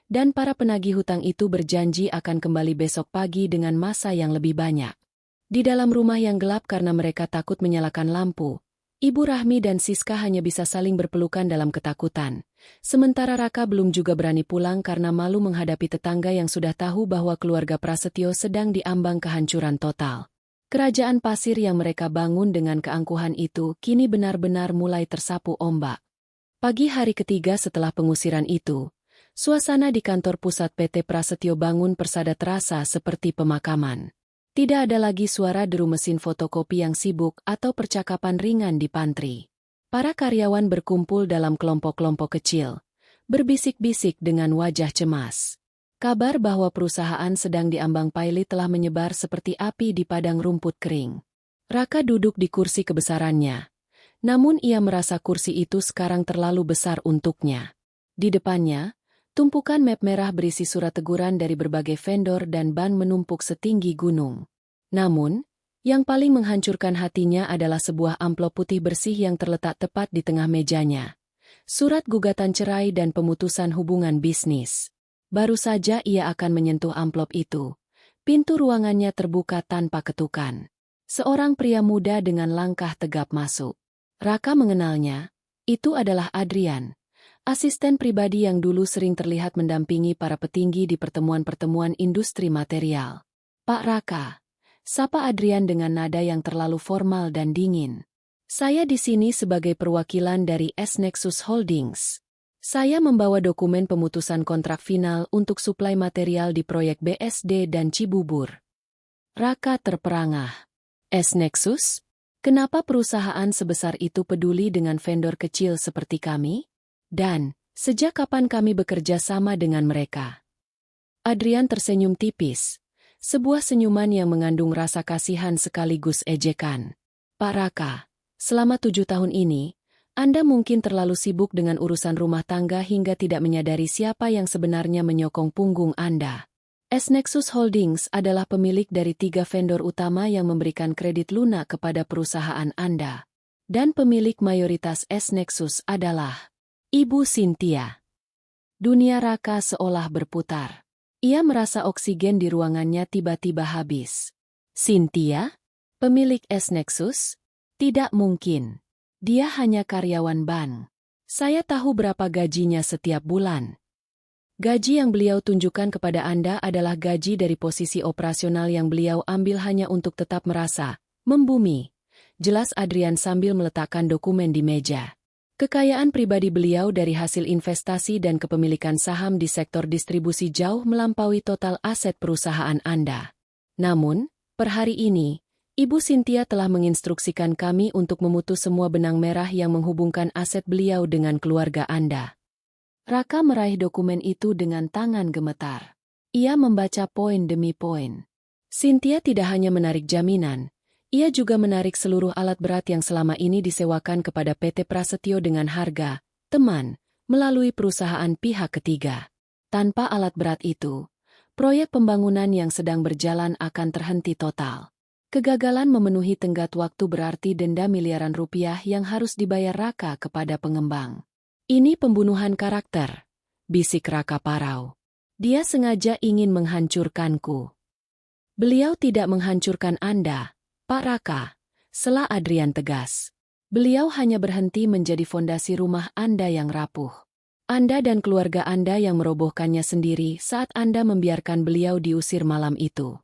Dan para penagih hutang itu berjanji akan kembali besok pagi dengan massa yang lebih banyak. Di dalam rumah yang gelap karena mereka takut menyalakan lampu, Ibu Rahmi dan Siska hanya bisa saling berpelukan dalam ketakutan. Sementara Raka belum juga berani pulang karena malu menghadapi tetangga yang sudah tahu bahwa keluarga Prasetyo sedang diambang kehancuran total. Kerajaan pasir yang mereka bangun dengan keangkuhan itu kini benar-benar mulai tersapu ombak. Pagi hari ketiga setelah pengusiran itu, suasana di kantor pusat PT Prasetyo Bangun Persada terasa seperti pemakaman. Tidak ada lagi suara deru mesin fotokopi yang sibuk atau percakapan ringan di pantry. Para karyawan berkumpul dalam kelompok-kelompok kecil, berbisik-bisik dengan wajah cemas. Kabar bahwa perusahaan sedang diambang Paili telah menyebar seperti api di padang rumput kering. Raka duduk di kursi kebesarannya. Namun ia merasa kursi itu sekarang terlalu besar untuknya. Di depannya, tumpukan map merah berisi surat teguran dari berbagai vendor dan ban menumpuk setinggi gunung. Namun, yang paling menghancurkan hatinya adalah sebuah amplop putih bersih yang terletak tepat di tengah mejanya. Surat gugatan cerai dan pemutusan hubungan bisnis. Baru saja ia akan menyentuh amplop itu. Pintu ruangannya terbuka tanpa ketukan. Seorang pria muda dengan langkah tegap masuk. Raka mengenalnya. Itu adalah Adrian, asisten pribadi yang dulu sering terlihat mendampingi para petinggi di pertemuan-pertemuan industri material. Pak Raka, sapa Adrian dengan nada yang terlalu formal dan dingin. Saya di sini sebagai perwakilan dari S-Nexus Holdings. Saya membawa dokumen pemutusan kontrak final untuk suplai material di proyek BSD dan Cibubur. Raka terperangah. S-Nexus? Kenapa perusahaan sebesar itu peduli dengan vendor kecil seperti kami? Dan, sejak kapan kami bekerja sama dengan mereka? Adrian tersenyum tipis. Sebuah senyuman yang mengandung rasa kasihan sekaligus ejekan. Pak Raka, selama 7 tahun ini, Anda mungkin terlalu sibuk dengan urusan rumah tangga hingga tidak menyadari siapa yang sebenarnya menyokong punggung Anda. S-Nexus Holdings adalah pemilik dari 3 vendor utama yang memberikan kredit lunak kepada perusahaan Anda. Dan pemilik mayoritas S-Nexus adalah Ibu Cynthia. Dunia Raka seolah berputar. Ia merasa oksigen di ruangannya tiba-tiba habis. Cynthia? Pemilik S-Nexus? Tidak mungkin. Dia hanya karyawan bank. Saya tahu berapa gajinya setiap bulan. Gaji yang beliau tunjukkan kepada Anda adalah gaji dari posisi operasional yang beliau ambil hanya untuk tetap merasa membumi. Jelas Adrian sambil meletakkan dokumen di meja. Kekayaan pribadi beliau dari hasil investasi dan kepemilikan saham di sektor distribusi jauh melampaui total aset perusahaan Anda. Namun, per hari ini, Ibu Cynthia telah menginstruksikan kami untuk memutus semua benang merah yang menghubungkan aset beliau dengan keluarga Anda. Raka meraih dokumen itu dengan tangan gemetar. Ia membaca poin demi poin. Cynthia tidak hanya menarik jaminan, ia juga menarik seluruh alat berat yang selama ini disewakan kepada PT Prasetyo dengan harga, teman, melalui perusahaan pihak ketiga. Tanpa alat berat itu, proyek pembangunan yang sedang berjalan akan terhenti total. Kegagalan memenuhi tenggat waktu berarti denda miliaran rupiah yang harus dibayar Raka kepada pengembang. Ini pembunuhan karakter, bisik Raka parau. Dia sengaja ingin menghancurkanku. Beliau tidak menghancurkan Anda, Pak Raka, sela Adrian tegas. Beliau hanya berhenti menjadi fondasi rumah Anda yang rapuh. Anda dan keluarga Anda yang merobohkannya sendiri saat Anda membiarkan beliau diusir malam itu.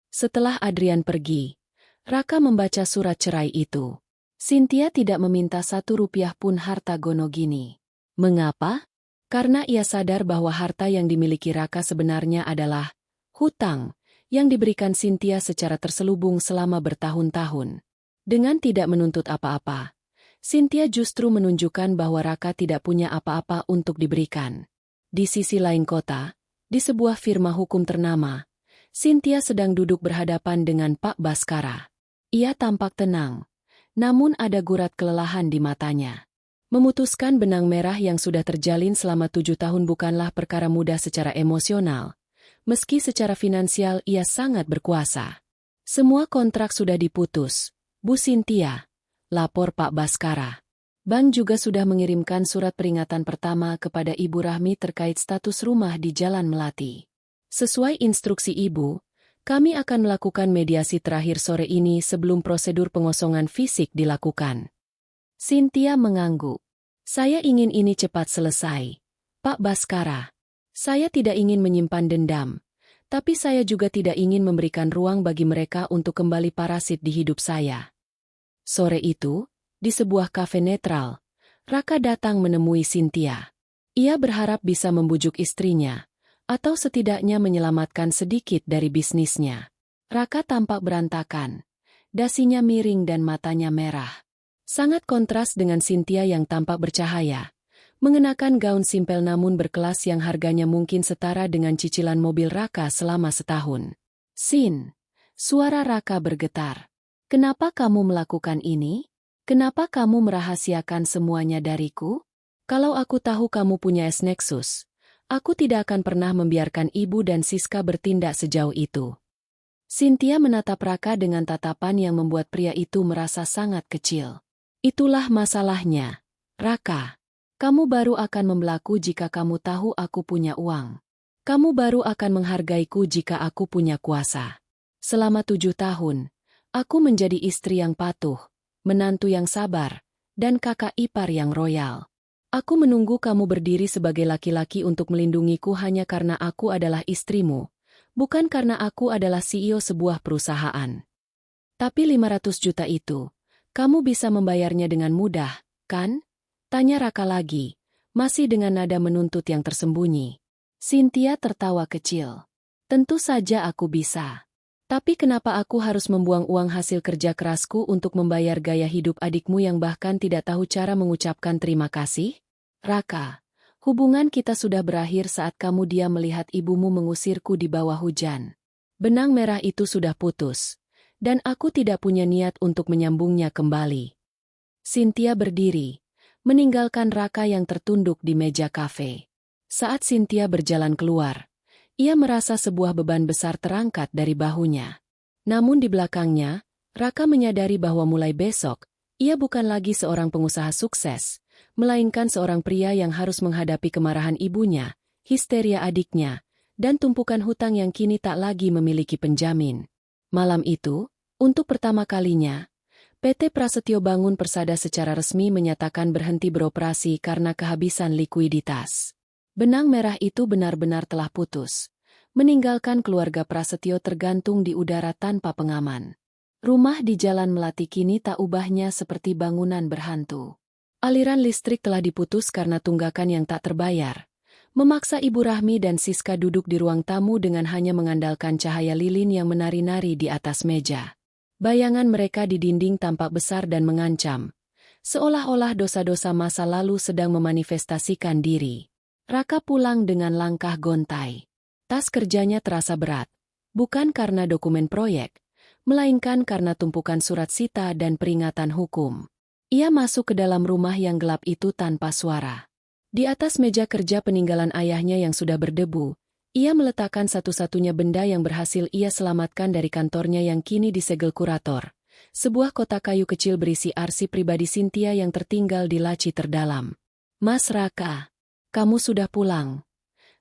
Setelah Adrian pergi, Raka membaca surat cerai itu. Cynthia tidak meminta 1 rupiah pun harta Gonogini. Mengapa? Karena ia sadar bahwa harta yang dimiliki Raka sebenarnya adalah hutang yang diberikan Cynthia secara terselubung selama bertahun-tahun. Dengan tidak menuntut apa-apa, Cynthia justru menunjukkan bahwa Raka tidak punya apa-apa untuk diberikan. Di sisi lain kota, di sebuah firma hukum ternama, Cynthia sedang duduk berhadapan dengan Pak Baskara. Ia tampak tenang, namun ada gurat kelelahan di matanya. Memutuskan benang merah yang sudah terjalin selama 7 tahun bukanlah perkara mudah secara emosional. Meski secara finansial ia sangat berkuasa. Semua kontrak sudah diputus, Bu Cynthia, lapor Pak Baskara. Bank juga sudah mengirimkan surat peringatan pertama kepada Ibu Rahmi terkait status rumah di Jalan Melati. Sesuai instruksi Ibu, kami akan melakukan mediasi terakhir sore ini sebelum prosedur pengosongan fisik dilakukan. Cynthia mengangguk. Saya ingin ini cepat selesai, Pak Baskara. Saya tidak ingin menyimpan dendam, tapi saya juga tidak ingin memberikan ruang bagi mereka untuk kembali parasit di hidup saya. Sore itu, di sebuah kafe netral, Raka datang menemui Cynthia. Ia berharap bisa membujuk istrinya, atau setidaknya menyelamatkan sedikit dari bisnisnya. Raka tampak berantakan. Dasinya miring dan matanya merah. Sangat kontras dengan Cynthia yang tampak bercahaya. mengenakan gaun simpel namun berkelas yang harganya mungkin setara dengan cicilan mobil Raka selama setahun. Sin, suara Raka bergetar. Kenapa kamu melakukan ini? Kenapa kamu merahasiakan semuanya dariku? Kalau aku tahu kamu punya S-Nexus, aku tidak akan pernah membiarkan ibu dan Siska bertindak sejauh itu. Cynthia menatap Raka dengan tatapan yang membuat pria itu merasa sangat kecil. Itulah masalahnya, Raka. Kamu baru akan membelaku jika kamu tahu aku punya uang. Kamu baru akan menghargaiku jika aku punya kuasa. Selama 7 tahun, aku menjadi istri yang patuh, menantu yang sabar, dan kakak ipar yang royal. Aku menunggu kamu berdiri sebagai laki-laki untuk melindungiku hanya karena aku adalah istrimu, bukan karena aku adalah CEO sebuah perusahaan. Tapi 500 juta itu, kamu bisa membayarnya dengan mudah, kan? Tanya Raka lagi, masih dengan nada menuntut yang tersembunyi. Cynthia tertawa kecil. Tentu saja aku bisa. Tapi kenapa aku harus membuang uang hasil kerja kerasku untuk membayar gaya hidup adikmu yang bahkan tidak tahu cara mengucapkan terima kasih? Raka, hubungan kita sudah berakhir saat kamu diam melihat ibumu mengusirku di bawah hujan. Benang merah itu sudah putus, dan aku tidak punya niat untuk menyambungnya kembali. Cynthia berdiri, meninggalkan Raka yang tertunduk di meja kafe. Saat Cynthia berjalan keluar, ia merasa sebuah beban besar terangkat dari bahunya. Namun di belakangnya, Raka menyadari bahwa mulai besok, ia bukan lagi seorang pengusaha sukses, melainkan seorang pria yang harus menghadapi kemarahan ibunya, histeria adiknya, dan tumpukan hutang yang kini tak lagi memiliki penjamin. Malam itu, untuk pertama kalinya, PT Prasetyo Bangun Persada secara resmi menyatakan berhenti beroperasi karena kehabisan likuiditas. Benang merah itu benar-benar telah putus, meninggalkan keluarga Prasetyo tergantung di udara tanpa pengaman. Rumah di Jalan Melati kini tak ubahnya seperti bangunan berhantu. Aliran listrik telah diputus karena tunggakan yang tak terbayar, memaksa Ibu Rahmi dan Siska duduk di ruang tamu dengan hanya mengandalkan cahaya lilin yang menari-nari di atas meja. Bayangan mereka di dinding tampak besar dan mengancam, seolah-olah dosa-dosa masa lalu sedang memanifestasikan diri. Raka pulang dengan langkah gontai. Tas kerjanya terasa berat, bukan karena dokumen proyek, melainkan karena tumpukan surat sita dan peringatan hukum. Ia masuk ke dalam rumah yang gelap itu tanpa suara. Di atas meja kerja peninggalan ayahnya yang sudah berdebu, ia meletakkan satu-satunya benda yang berhasil ia selamatkan dari kantornya yang kini disegel kurator. Sebuah kotak kayu kecil berisi arsip pribadi Cynthia yang tertinggal di laci terdalam. Mas Raka, kamu sudah pulang.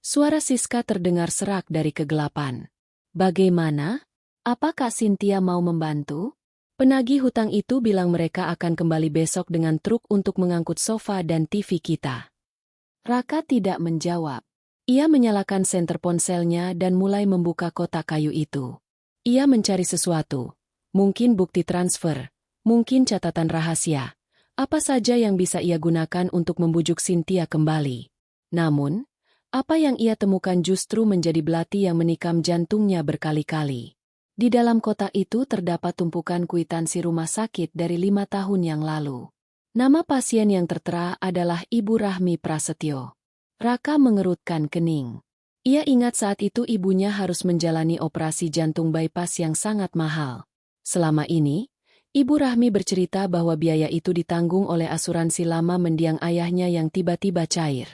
Suara Siska terdengar serak dari kegelapan. Bagaimana? Apakah Cynthia mau membantu? Penagih hutang itu bilang mereka akan kembali besok dengan truk untuk mengangkut sofa dan TV kita. Raka tidak menjawab. Ia menyalakan senter ponselnya dan mulai membuka kotak kayu itu. Ia mencari sesuatu, mungkin bukti transfer, mungkin catatan rahasia, apa saja yang bisa ia gunakan untuk membujuk Cynthia kembali. Namun, apa yang ia temukan justru menjadi belati yang menikam jantungnya berkali-kali. Di dalam kotak itu terdapat tumpukan kwitansi rumah sakit dari 5 tahun yang lalu. Nama pasien yang tertera adalah Ibu Rahmi Prasetyo. Raka mengerutkan kening. Ia ingat saat itu ibunya harus menjalani operasi jantung bypass yang sangat mahal. Selama ini, Ibu Rahmi bercerita bahwa biaya itu ditanggung oleh asuransi lama mendiang ayahnya yang tiba-tiba cair.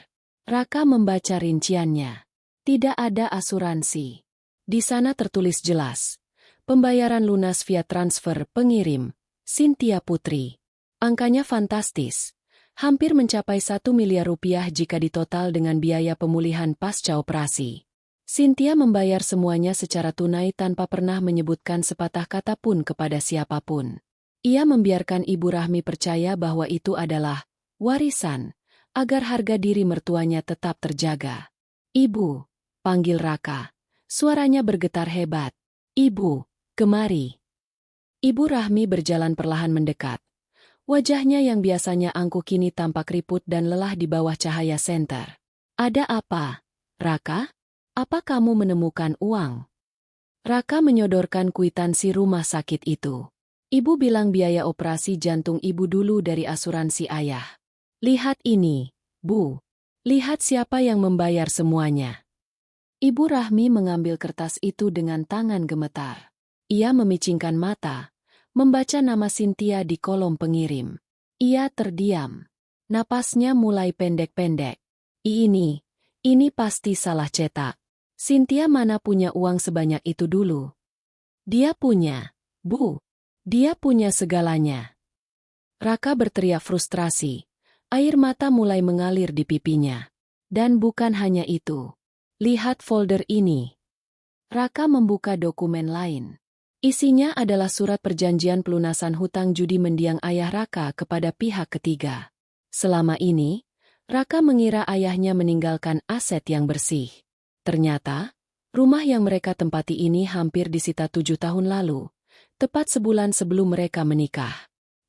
Raka membaca rinciannya. Tidak ada asuransi. Di sana tertulis jelas, pembayaran lunas via transfer pengirim, Cynthia Putri. Angkanya fantastis. Hampir mencapai 1 miliar rupiah jika ditotal dengan biaya pemulihan pasca operasi. Cynthia membayar semuanya secara tunai tanpa pernah menyebutkan sepatah kata pun kepada siapapun. Ia membiarkan Ibu Rahmi percaya bahwa itu adalah warisan, agar harga diri mertuanya tetap terjaga. Ibu, panggil Raka. Suaranya bergetar hebat. Ibu, kemari. Ibu Rahmi berjalan perlahan mendekat. Wajahnya yang biasanya angkuh kini tampak keriput dan lelah di bawah cahaya senter. Ada apa, Raka? Apa kamu menemukan uang? Raka menyodorkan kwitansi rumah sakit itu. Ibu bilang biaya operasi jantung ibu dulu dari asuransi ayah. Lihat ini, Bu, lihat siapa yang membayar semuanya. Ibu Rahmi mengambil kertas itu dengan tangan gemetar. Ia memicingkan mata, membaca nama Cynthia di kolom pengirim. Ia terdiam. Napasnya mulai pendek-pendek. Ini pasti salah cetak. Cynthia mana punya uang sebanyak itu dulu? Dia punya, Bu. Dia punya segalanya. Raka berteriak frustrasi. Air mata mulai mengalir di pipinya. Dan bukan hanya itu. Lihat folder ini. Raka membuka dokumen lain. Isinya adalah surat perjanjian pelunasan hutang judi mendiang ayah Raka kepada pihak ketiga. Selama ini, Raka mengira ayahnya meninggalkan aset yang bersih. Ternyata, rumah yang mereka tempati ini hampir disita 7 tahun lalu, tepat sebulan sebelum mereka menikah.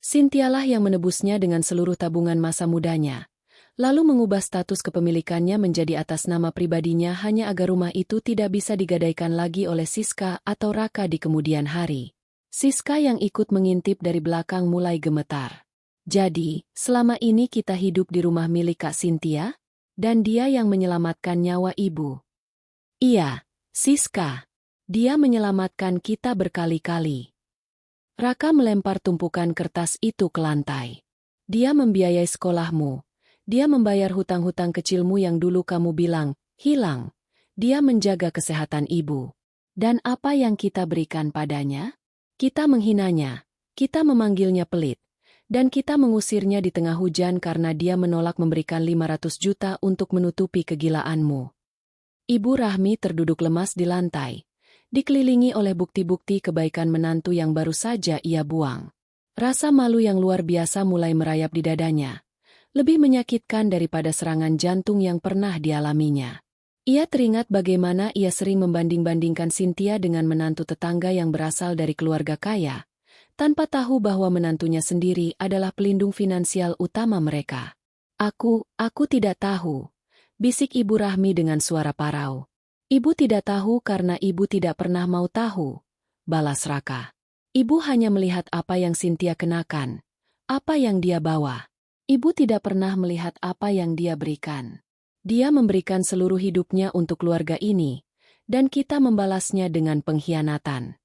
Cynthialah yang menebusnya dengan seluruh tabungan masa mudanya, lalu mengubah status kepemilikannya menjadi atas nama pribadinya hanya agar rumah itu tidak bisa digadaikan lagi oleh Siska atau Raka di kemudian hari. Siska yang ikut mengintip dari belakang mulai gemetar. Jadi, selama ini kita hidup di rumah milik Kak Cynthia? Dan dia yang menyelamatkan nyawa ibu. Iya, Siska. Dia menyelamatkan kita berkali-kali. Raka melempar tumpukan kertas itu ke lantai. Dia membiayai sekolahmu. Dia membayar hutang-hutang kecilmu yang dulu kamu bilang hilang. Dia menjaga kesehatan ibu. Dan apa yang kita berikan padanya? Kita menghinanya. Kita memanggilnya pelit. Dan kita mengusirnya di tengah hujan karena dia menolak memberikan 500 juta untuk menutupi kegilaanmu. Ibu Rahmi terduduk lemas di lantai. Dikelilingi oleh bukti-bukti kebaikan menantu yang baru saja ia buang. Rasa malu yang luar biasa mulai merayap di dadanya. Lebih menyakitkan daripada serangan jantung yang pernah dialaminya. Ia teringat bagaimana ia sering membanding-bandingkan Cynthia dengan menantu tetangga yang berasal dari keluarga kaya, tanpa tahu bahwa menantunya sendiri adalah pelindung finansial utama mereka. Aku tidak tahu, bisik Ibu Rahmi dengan suara parau. Ibu tidak tahu karena ibu tidak pernah mau tahu, balas Raka. Ibu hanya melihat apa yang Cynthia kenakan, apa yang dia bawa. Ibu tidak pernah melihat apa yang dia berikan. Dia memberikan seluruh hidupnya untuk keluarga ini, dan kita membalasnya dengan pengkhianatan.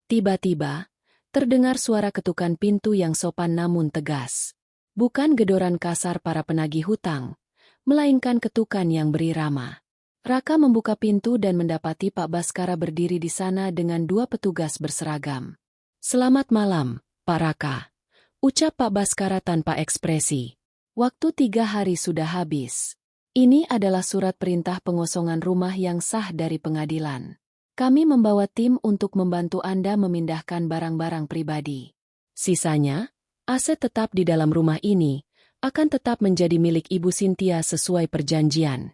Tiba-tiba, terdengar suara ketukan pintu yang sopan namun tegas. Bukan gedoran kasar para penagih hutang, melainkan ketukan yang berirama. Raka membuka pintu dan mendapati Pak Baskara berdiri di sana dengan 2 petugas berseragam. "Selamat malam, Pak Raka," ucap Pak Baskara tanpa ekspresi. "Waktu 3 hari sudah habis. Ini adalah surat perintah pengosongan rumah yang sah dari pengadilan. Kami membawa tim untuk membantu Anda memindahkan barang-barang pribadi. Sisanya, aset tetap di dalam rumah ini, akan tetap menjadi milik Ibu Cynthia sesuai perjanjian."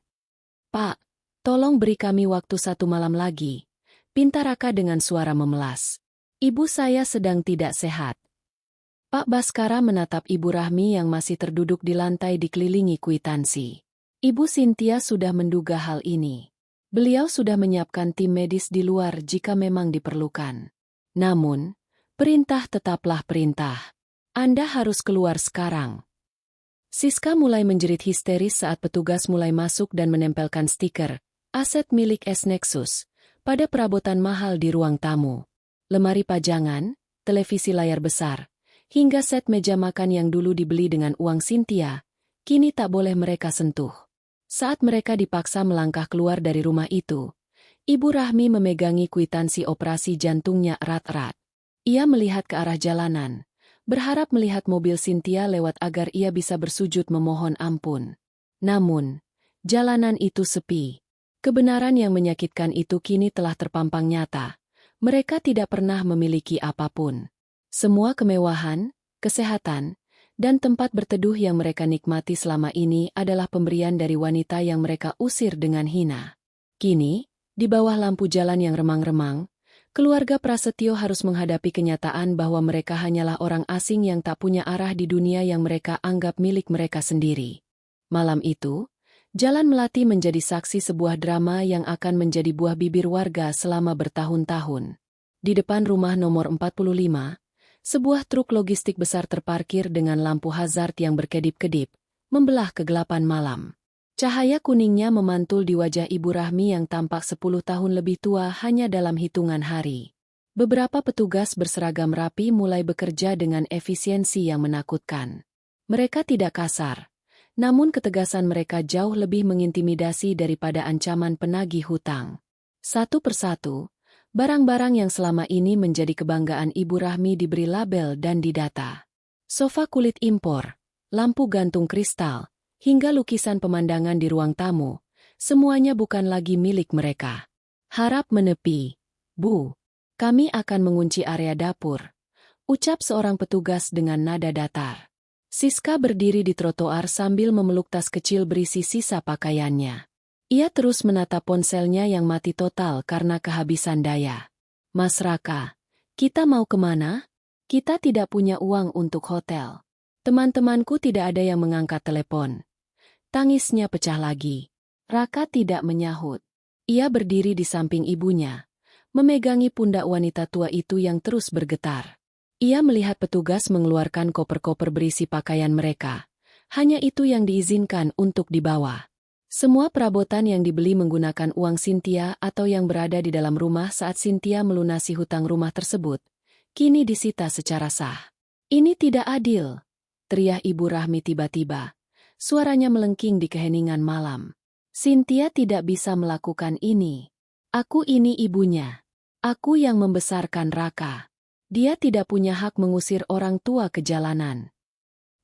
"Pak, tolong beri kami waktu 1 malam lagi," pinta Raka dengan suara memelas. "Ibu saya sedang tidak sehat." Pak Baskara menatap Ibu Rahmi yang masih terduduk di lantai dikelilingi kwitansi. Ibu Cynthia sudah menduga hal ini. Beliau sudah menyiapkan tim medis di luar jika memang diperlukan. Namun, perintah tetaplah perintah. Anda harus keluar sekarang. Siska mulai menjerit histeris saat petugas mulai masuk dan menempelkan stiker aset milik S-Nexus pada perabotan mahal di ruang tamu. Lemari pajangan, televisi layar besar, hingga set meja makan yang dulu dibeli dengan uang Cynthia, kini tak boleh mereka sentuh. Saat mereka dipaksa melangkah keluar dari rumah itu, Ibu Rahmi memegangi kwitansi operasi jantungnya erat-erat. Ia melihat ke arah jalanan, berharap melihat mobil Cynthia lewat agar ia bisa bersujud memohon ampun. Namun, jalanan itu sepi. Kebenaran yang menyakitkan itu kini telah terpampang nyata. Mereka tidak pernah memiliki apapun. Semua kemewahan, kesehatan, dan tempat berteduh yang mereka nikmati selama ini adalah pemberian dari wanita yang mereka usir dengan hina. Kini, di bawah lampu jalan yang remang-remang, keluarga Prasetyo harus menghadapi kenyataan bahwa mereka hanyalah orang asing yang tak punya arah di dunia yang mereka anggap milik mereka sendiri. Malam itu, Jalan Melati menjadi saksi sebuah drama yang akan menjadi buah bibir warga selama bertahun-tahun. Di depan rumah nomor 45, sebuah truk logistik besar terparkir dengan lampu hazard yang berkedip-kedip, membelah kegelapan malam. Cahaya kuningnya memantul di wajah Ibu Rahmi yang tampak 10 tahun lebih tua hanya dalam hitungan hari. Beberapa petugas berseragam rapi mulai bekerja dengan efisiensi yang menakutkan. Mereka tidak kasar, namun ketegasan mereka jauh lebih mengintimidasi daripada ancaman penagih hutang. Satu persatu, barang-barang yang selama ini menjadi kebanggaan Ibu Rahmi diberi label dan didata. Sofa kulit impor, lampu gantung kristal, hingga lukisan pemandangan di ruang tamu, semuanya bukan lagi milik mereka. Harap menepi, Bu. Kami akan mengunci area dapur, ucap seorang petugas dengan nada datar. Siska berdiri di trotoar sambil memeluk tas kecil berisi sisa pakaiannya. Ia terus menatap ponselnya yang mati total karena kehabisan daya. Mas Raka, kita mau kemana? Kita tidak punya uang untuk hotel. Teman-temanku tidak ada yang mengangkat telepon. Tangisnya pecah lagi. Raka tidak menyahut. Ia berdiri di samping ibunya, memegangi pundak wanita tua itu yang terus bergetar. Ia melihat petugas mengeluarkan koper-koper berisi pakaian mereka. Hanya itu yang diizinkan untuk dibawa. Semua perabotan yang dibeli menggunakan uang Cynthia atau yang berada di dalam rumah saat Cynthia melunasi hutang rumah tersebut, kini disita secara sah. Ini tidak adil, teriak Ibu Rahmi tiba-tiba. Suaranya melengking di keheningan malam. Cynthia tidak bisa melakukan ini. Aku ini ibunya. Aku yang membesarkan Raka. Dia tidak punya hak mengusir orang tua ke jalanan.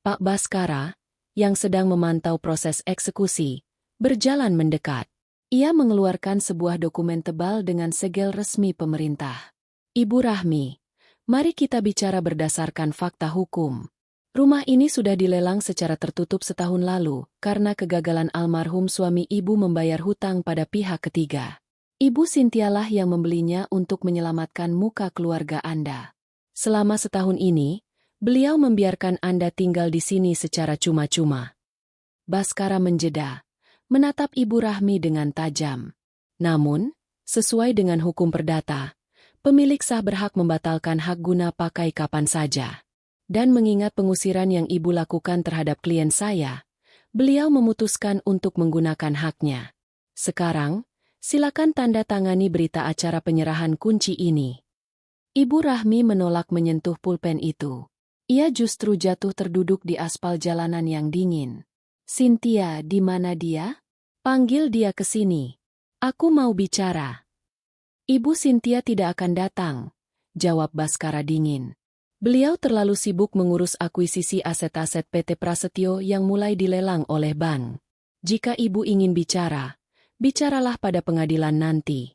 Pak Baskara, yang sedang memantau proses eksekusi, berjalan mendekat. Ia mengeluarkan sebuah dokumen tebal dengan segel resmi pemerintah. Ibu Rahmi, mari kita bicara berdasarkan fakta hukum. Rumah ini sudah dilelang secara tertutup setahun lalu karena kegagalan almarhum suami ibu membayar hutang pada pihak ketiga. Ibu Cynthia-lah yang membelinya untuk menyelamatkan muka keluarga Anda. Selama setahun ini, beliau membiarkan Anda tinggal di sini secara cuma-cuma. Baskara menjeda, menatap Ibu Rahmi dengan tajam. Namun, sesuai dengan hukum perdata, pemilik sah berhak membatalkan hak guna pakai kapan saja. Dan mengingat pengusiran yang Ibu lakukan terhadap klien saya, beliau memutuskan untuk menggunakan haknya. Sekarang, silakan tanda tangani berita acara penyerahan kunci ini. Ibu Rahmi menolak menyentuh pulpen itu. Ia justru jatuh terduduk di aspal jalanan yang dingin. Cynthia, di mana dia? Panggil dia ke sini. Aku mau bicara. Ibu Cynthia tidak akan datang, jawab Baskara dingin. Beliau terlalu sibuk mengurus akuisisi aset-aset PT Prasetyo yang mulai dilelang oleh bank. Jika ibu ingin bicara, bicaralah pada pengadilan nanti.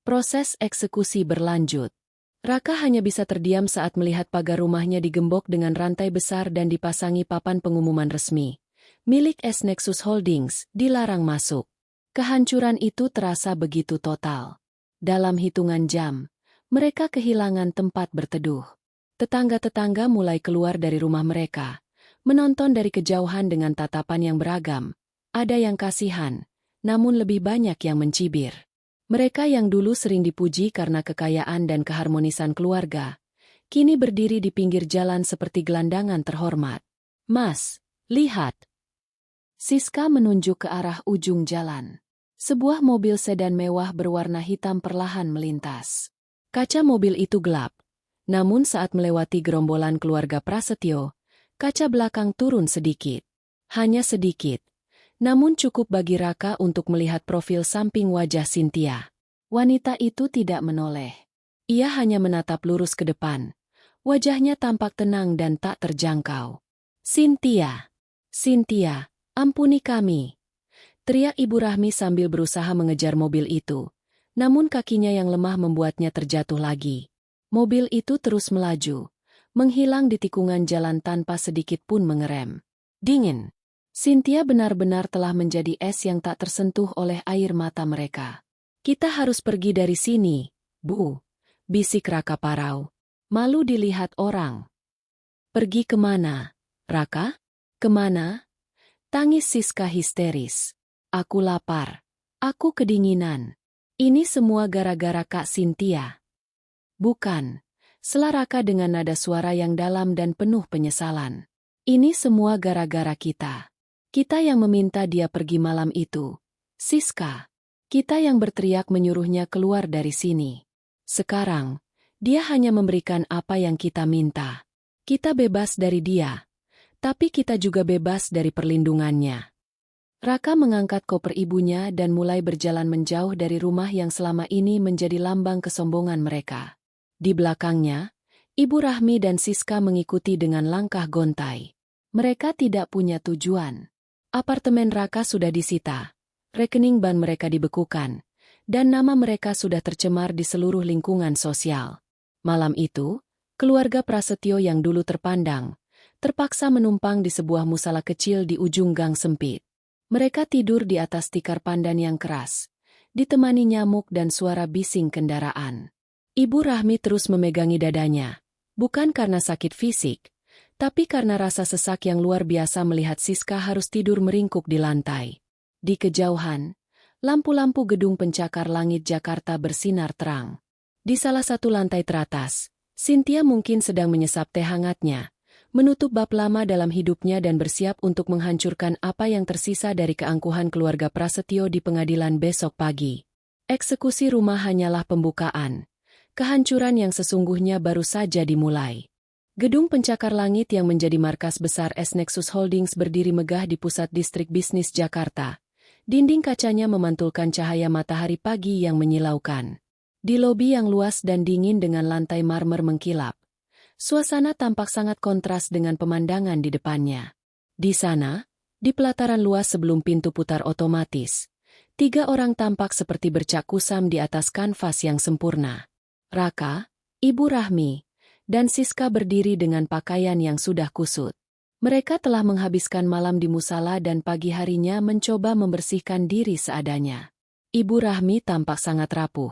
Proses eksekusi berlanjut. Raka hanya bisa terdiam saat melihat pagar rumahnya digembok dengan rantai besar dan dipasangi papan pengumuman resmi. Milik S-Nexus Holdings, dilarang masuk. Kehancuran itu terasa begitu total. Dalam hitungan jam, mereka kehilangan tempat berteduh. Tetangga-tetangga mulai keluar dari rumah mereka, menonton dari kejauhan dengan tatapan yang beragam. Ada yang kasihan, namun lebih banyak yang mencibir. Mereka yang dulu sering dipuji karena kekayaan dan keharmonisan keluarga, kini berdiri di pinggir jalan seperti gelandangan terhormat. Mas, lihat. Siska menunjuk ke arah ujung jalan. Sebuah mobil sedan mewah berwarna hitam perlahan melintas. Kaca mobil itu gelap. Namun saat melewati gerombolan keluarga Prasetyo, kaca belakang turun sedikit. Hanya sedikit. Namun cukup bagi Raka untuk melihat profil samping wajah Cynthia. Wanita itu tidak menoleh. Ia hanya menatap lurus ke depan. Wajahnya tampak tenang dan tak terjangkau. Cynthia! Cynthia, ampuni kami! Teriak Ibu Rahmi sambil berusaha mengejar mobil itu. Namun kakinya yang lemah membuatnya terjatuh lagi. Mobil itu terus melaju, menghilang di tikungan jalan tanpa sedikit pun mengerem. Dingin. Cynthia benar-benar telah menjadi es yang tak tersentuh oleh air mata mereka. Kita harus pergi dari sini, Bu, bisik Raka parau. Malu dilihat orang. Pergi kemana, Raka? Kemana? Tangis Siska histeris. Aku lapar. Aku kedinginan. Ini semua gara-gara Kak Cynthia. Bukan, sela Raka dengan nada suara yang dalam dan penuh penyesalan. Ini semua gara-gara kita. Kita yang meminta dia pergi malam itu. Siska. Kita yang berteriak menyuruhnya keluar dari sini. Sekarang, dia hanya memberikan apa yang kita minta. Kita bebas dari dia. Tapi kita juga bebas dari perlindungannya. Raka mengangkat koper ibunya dan mulai berjalan menjauh dari rumah yang selama ini menjadi lambang kesombongan mereka. Di belakangnya, Ibu Rahmi dan Siska mengikuti dengan langkah gontai. Mereka tidak punya tujuan. Apartemen Raka sudah disita, rekening bank mereka dibekukan, dan nama mereka sudah tercemar di seluruh lingkungan sosial. Malam itu, keluarga Prasetyo yang dulu terpandang, terpaksa menumpang di sebuah musala kecil di ujung gang sempit. Mereka tidur di atas tikar pandan yang keras, ditemani nyamuk dan suara bising kendaraan. Ibu Rahmi terus memegangi dadanya, bukan karena sakit fisik, tapi karena rasa sesak yang luar biasa melihat Siska harus tidur meringkuk di lantai. Di kejauhan, lampu-lampu gedung pencakar langit Jakarta bersinar terang. Di salah satu lantai teratas, Cynthia mungkin sedang menyesap teh hangatnya, menutup bab lama dalam hidupnya dan bersiap untuk menghancurkan apa yang tersisa dari keangkuhan keluarga Prasetyo di pengadilan besok pagi. Eksekusi rumah hanyalah pembukaan. Kehancuran yang sesungguhnya baru saja dimulai. Gedung pencakar langit yang menjadi markas besar S-Nexus Holdings berdiri megah di pusat distrik bisnis Jakarta. Dinding kacanya memantulkan cahaya matahari pagi yang menyilaukan. Di lobi yang luas dan dingin dengan lantai marmer mengkilap, suasana tampak sangat kontras dengan pemandangan di depannya. Di sana, di pelataran luas sebelum pintu putar otomatis, 3 orang tampak seperti bercak kusam di atas kanvas yang sempurna. Raka, Ibu Rahmi, dan Siska berdiri dengan pakaian yang sudah kusut. Mereka telah menghabiskan malam di musala dan pagi harinya mencoba membersihkan diri seadanya. Ibu Rahmi tampak sangat rapuh.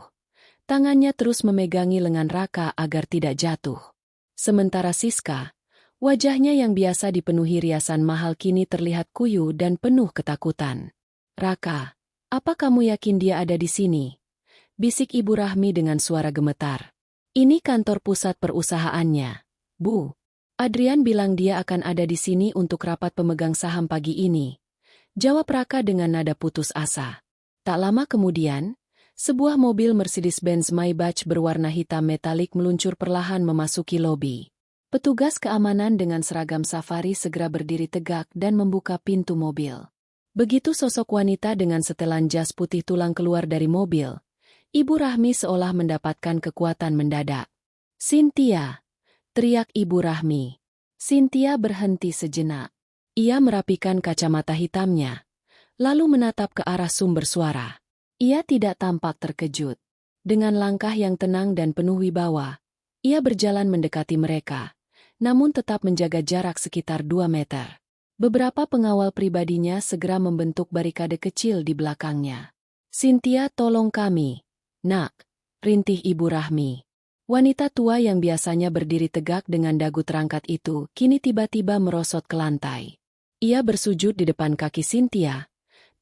Tangannya terus memegangi lengan Raka agar tidak jatuh. Sementara Siska, wajahnya yang biasa dipenuhi riasan mahal kini terlihat kuyu dan penuh ketakutan. "Raka, apa kamu yakin dia ada di sini?" bisik Ibu Rahmi dengan suara gemetar. "Ini kantor pusat perusahaannya, Bu. Adrian bilang dia akan ada di sini untuk rapat pemegang saham pagi ini," jawab Raka dengan nada putus asa. Tak lama kemudian, sebuah mobil Mercedes-Benz Maybach berwarna hitam metalik meluncur perlahan memasuki lobi. Petugas keamanan dengan seragam safari segera berdiri tegak dan membuka pintu mobil. Begitu sosok wanita dengan setelan jas putih tulang keluar dari mobil, Ibu Rahmi seolah mendapatkan kekuatan mendadak. "Cynthia!" teriak Ibu Rahmi. Cynthia berhenti sejenak. Ia merapikan kacamata hitamnya, lalu menatap ke arah sumber suara. Ia tidak tampak terkejut. Dengan langkah yang tenang dan penuh wibawa, ia berjalan mendekati mereka, namun tetap menjaga jarak sekitar 2 meter. Beberapa pengawal pribadinya segera membentuk barikade kecil di belakangnya. "Cynthia, tolong kami, Nak," rintih Ibu Rahmi. Wanita tua yang biasanya berdiri tegak dengan dagu terangkat itu kini tiba-tiba merosot ke lantai. Ia bersujud di depan kaki Cynthia.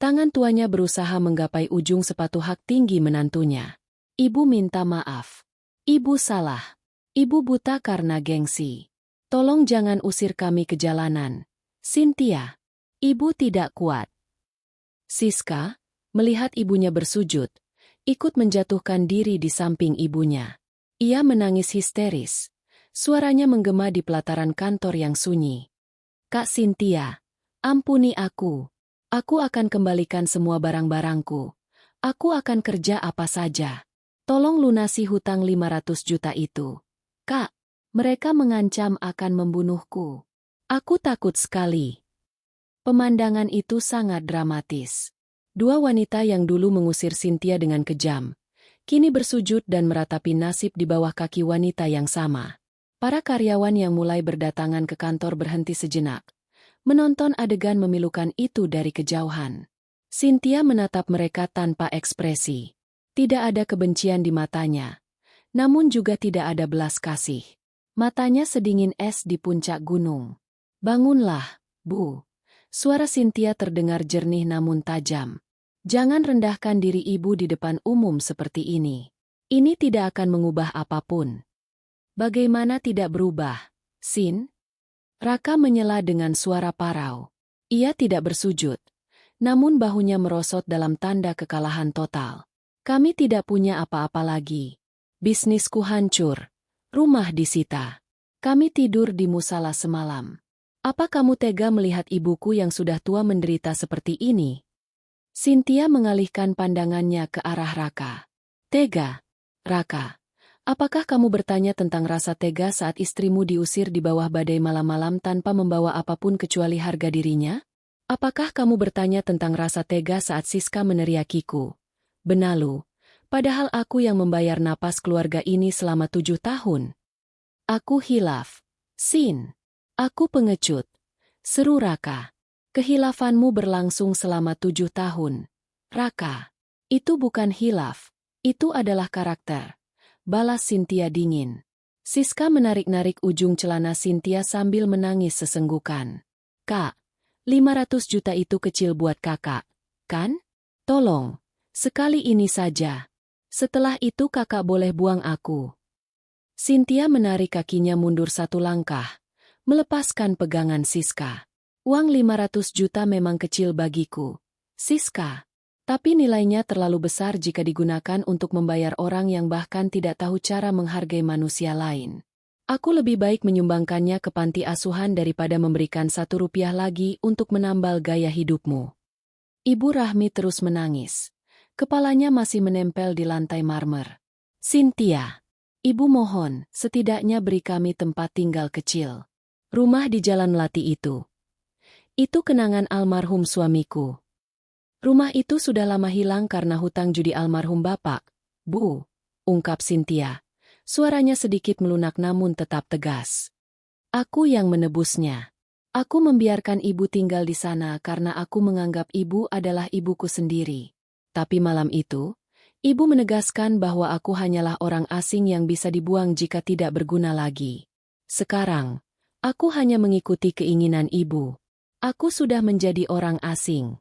Tangan tuanya berusaha menggapai ujung sepatu hak tinggi menantunya. "Ibu minta maaf. Ibu salah. Ibu buta karena gengsi. Tolong jangan usir kami ke jalanan, Cynthia. Ibu tidak kuat." Siska, melihat ibunya bersujud, ikut menjatuhkan diri di samping ibunya. Ia menangis histeris. Suaranya menggema di pelataran kantor yang sunyi. "Kak Cynthia, ampuni aku. Aku akan kembalikan semua barang-barangku. Aku akan kerja apa saja. Tolong lunasi hutang 500 juta itu. Kak, mereka mengancam akan membunuhku. Aku takut sekali." Pemandangan itu sangat dramatis. 2 wanita yang dulu mengusir Cynthia dengan kejam, kini bersujud dan meratapi nasib di bawah kaki wanita yang sama. Para karyawan yang mulai berdatangan ke kantor berhenti sejenak, menonton adegan memilukan itu dari kejauhan. Cynthia menatap mereka tanpa ekspresi. Tidak ada kebencian di matanya, namun juga tidak ada belas kasih. Matanya sedingin es di puncak gunung. "Bangunlah, Bu." Suara Cynthia terdengar jernih namun tajam. "Jangan rendahkan diri ibu di depan umum seperti ini. Ini tidak akan mengubah apapun." "Bagaimana tidak berubah, Sin?" Raka menyela dengan suara parau. Ia tidak bersujud, namun bahunya merosot dalam tanda kekalahan total. Kami tidak punya apa-apa lagi. Bisnisku hancur. Rumah disita. Kami tidur di musala semalam. Apa kamu tega melihat ibuku yang sudah tua menderita seperti ini? Cynthia mengalihkan pandangannya ke arah Raka. Tega? Raka, apakah kamu bertanya tentang rasa tega saat istrimu diusir di bawah badai malam-malam tanpa membawa apapun kecuali harga dirinya? Apakah kamu bertanya tentang rasa tega saat Siska meneriakiku? Benalu, padahal aku yang membayar napas keluarga ini selama 7 tahun. Aku hilaf. Sin. Aku pengecut. Seru Raka. Kehilafanmu berlangsung selama 7 tahun. Raka. Itu bukan hilaf. Itu adalah karakter. Balas Cynthia dingin. Siska menarik-narik ujung celana Cynthia sambil menangis sesenggukan. Kak, 500 juta itu kecil buat kakak, kan? Tolong, sekali ini saja. Setelah itu kakak boleh buang aku. Cynthia menarik kakinya mundur 1 langkah, melepaskan pegangan Siska. Uang 500 juta memang kecil bagiku, Siska. Tapi nilainya terlalu besar jika digunakan untuk membayar orang yang bahkan tidak tahu cara menghargai manusia lain. Aku lebih baik menyumbangkannya ke panti asuhan daripada memberikan 1 rupiah lagi untuk menambal gaya hidupmu. Ibu Rahmi terus menangis. Kepalanya masih menempel di lantai marmer. Cynthia, Ibu mohon, setidaknya beri kami tempat tinggal kecil. Rumah di Jalan Melati itu. Itu kenangan almarhum suamiku. Rumah itu sudah lama hilang karena hutang judi almarhum bapak. Bu, ungkap Cynthia. Suaranya sedikit melunak namun tetap tegas. Aku yang menebusnya. Aku membiarkan ibu tinggal di sana karena aku menganggap ibu adalah ibuku sendiri. Tapi malam itu, ibu menegaskan bahwa aku hanyalah orang asing yang bisa dibuang jika tidak berguna lagi. Sekarang, aku hanya mengikuti keinginan ibu. Aku sudah menjadi orang asing.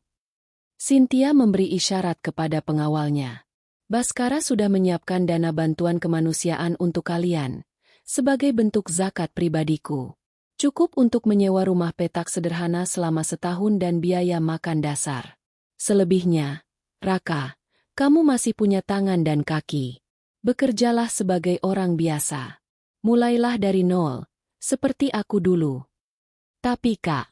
Cynthia memberi isyarat kepada pengawalnya. Baskara sudah menyiapkan dana bantuan kemanusiaan untuk kalian, sebagai bentuk zakat pribadiku. Cukup untuk menyewa rumah petak sederhana selama setahun dan biaya makan dasar. Selebihnya, Raka, kamu masih punya tangan dan kaki. Bekerjalah sebagai orang biasa. Mulailah dari nol, seperti aku dulu. Tapi Kak,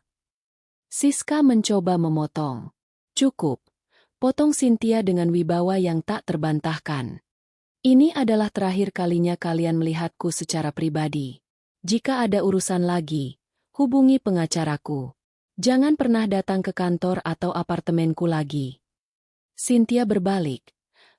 Siska mencoba memotong. Cukup, potong Cynthia dengan wibawa yang tak terbantahkan. Ini adalah terakhir kalinya kalian melihatku secara pribadi. Jika ada urusan lagi, hubungi pengacaraku. Jangan pernah datang ke kantor atau apartemenku lagi. Cynthia berbalik.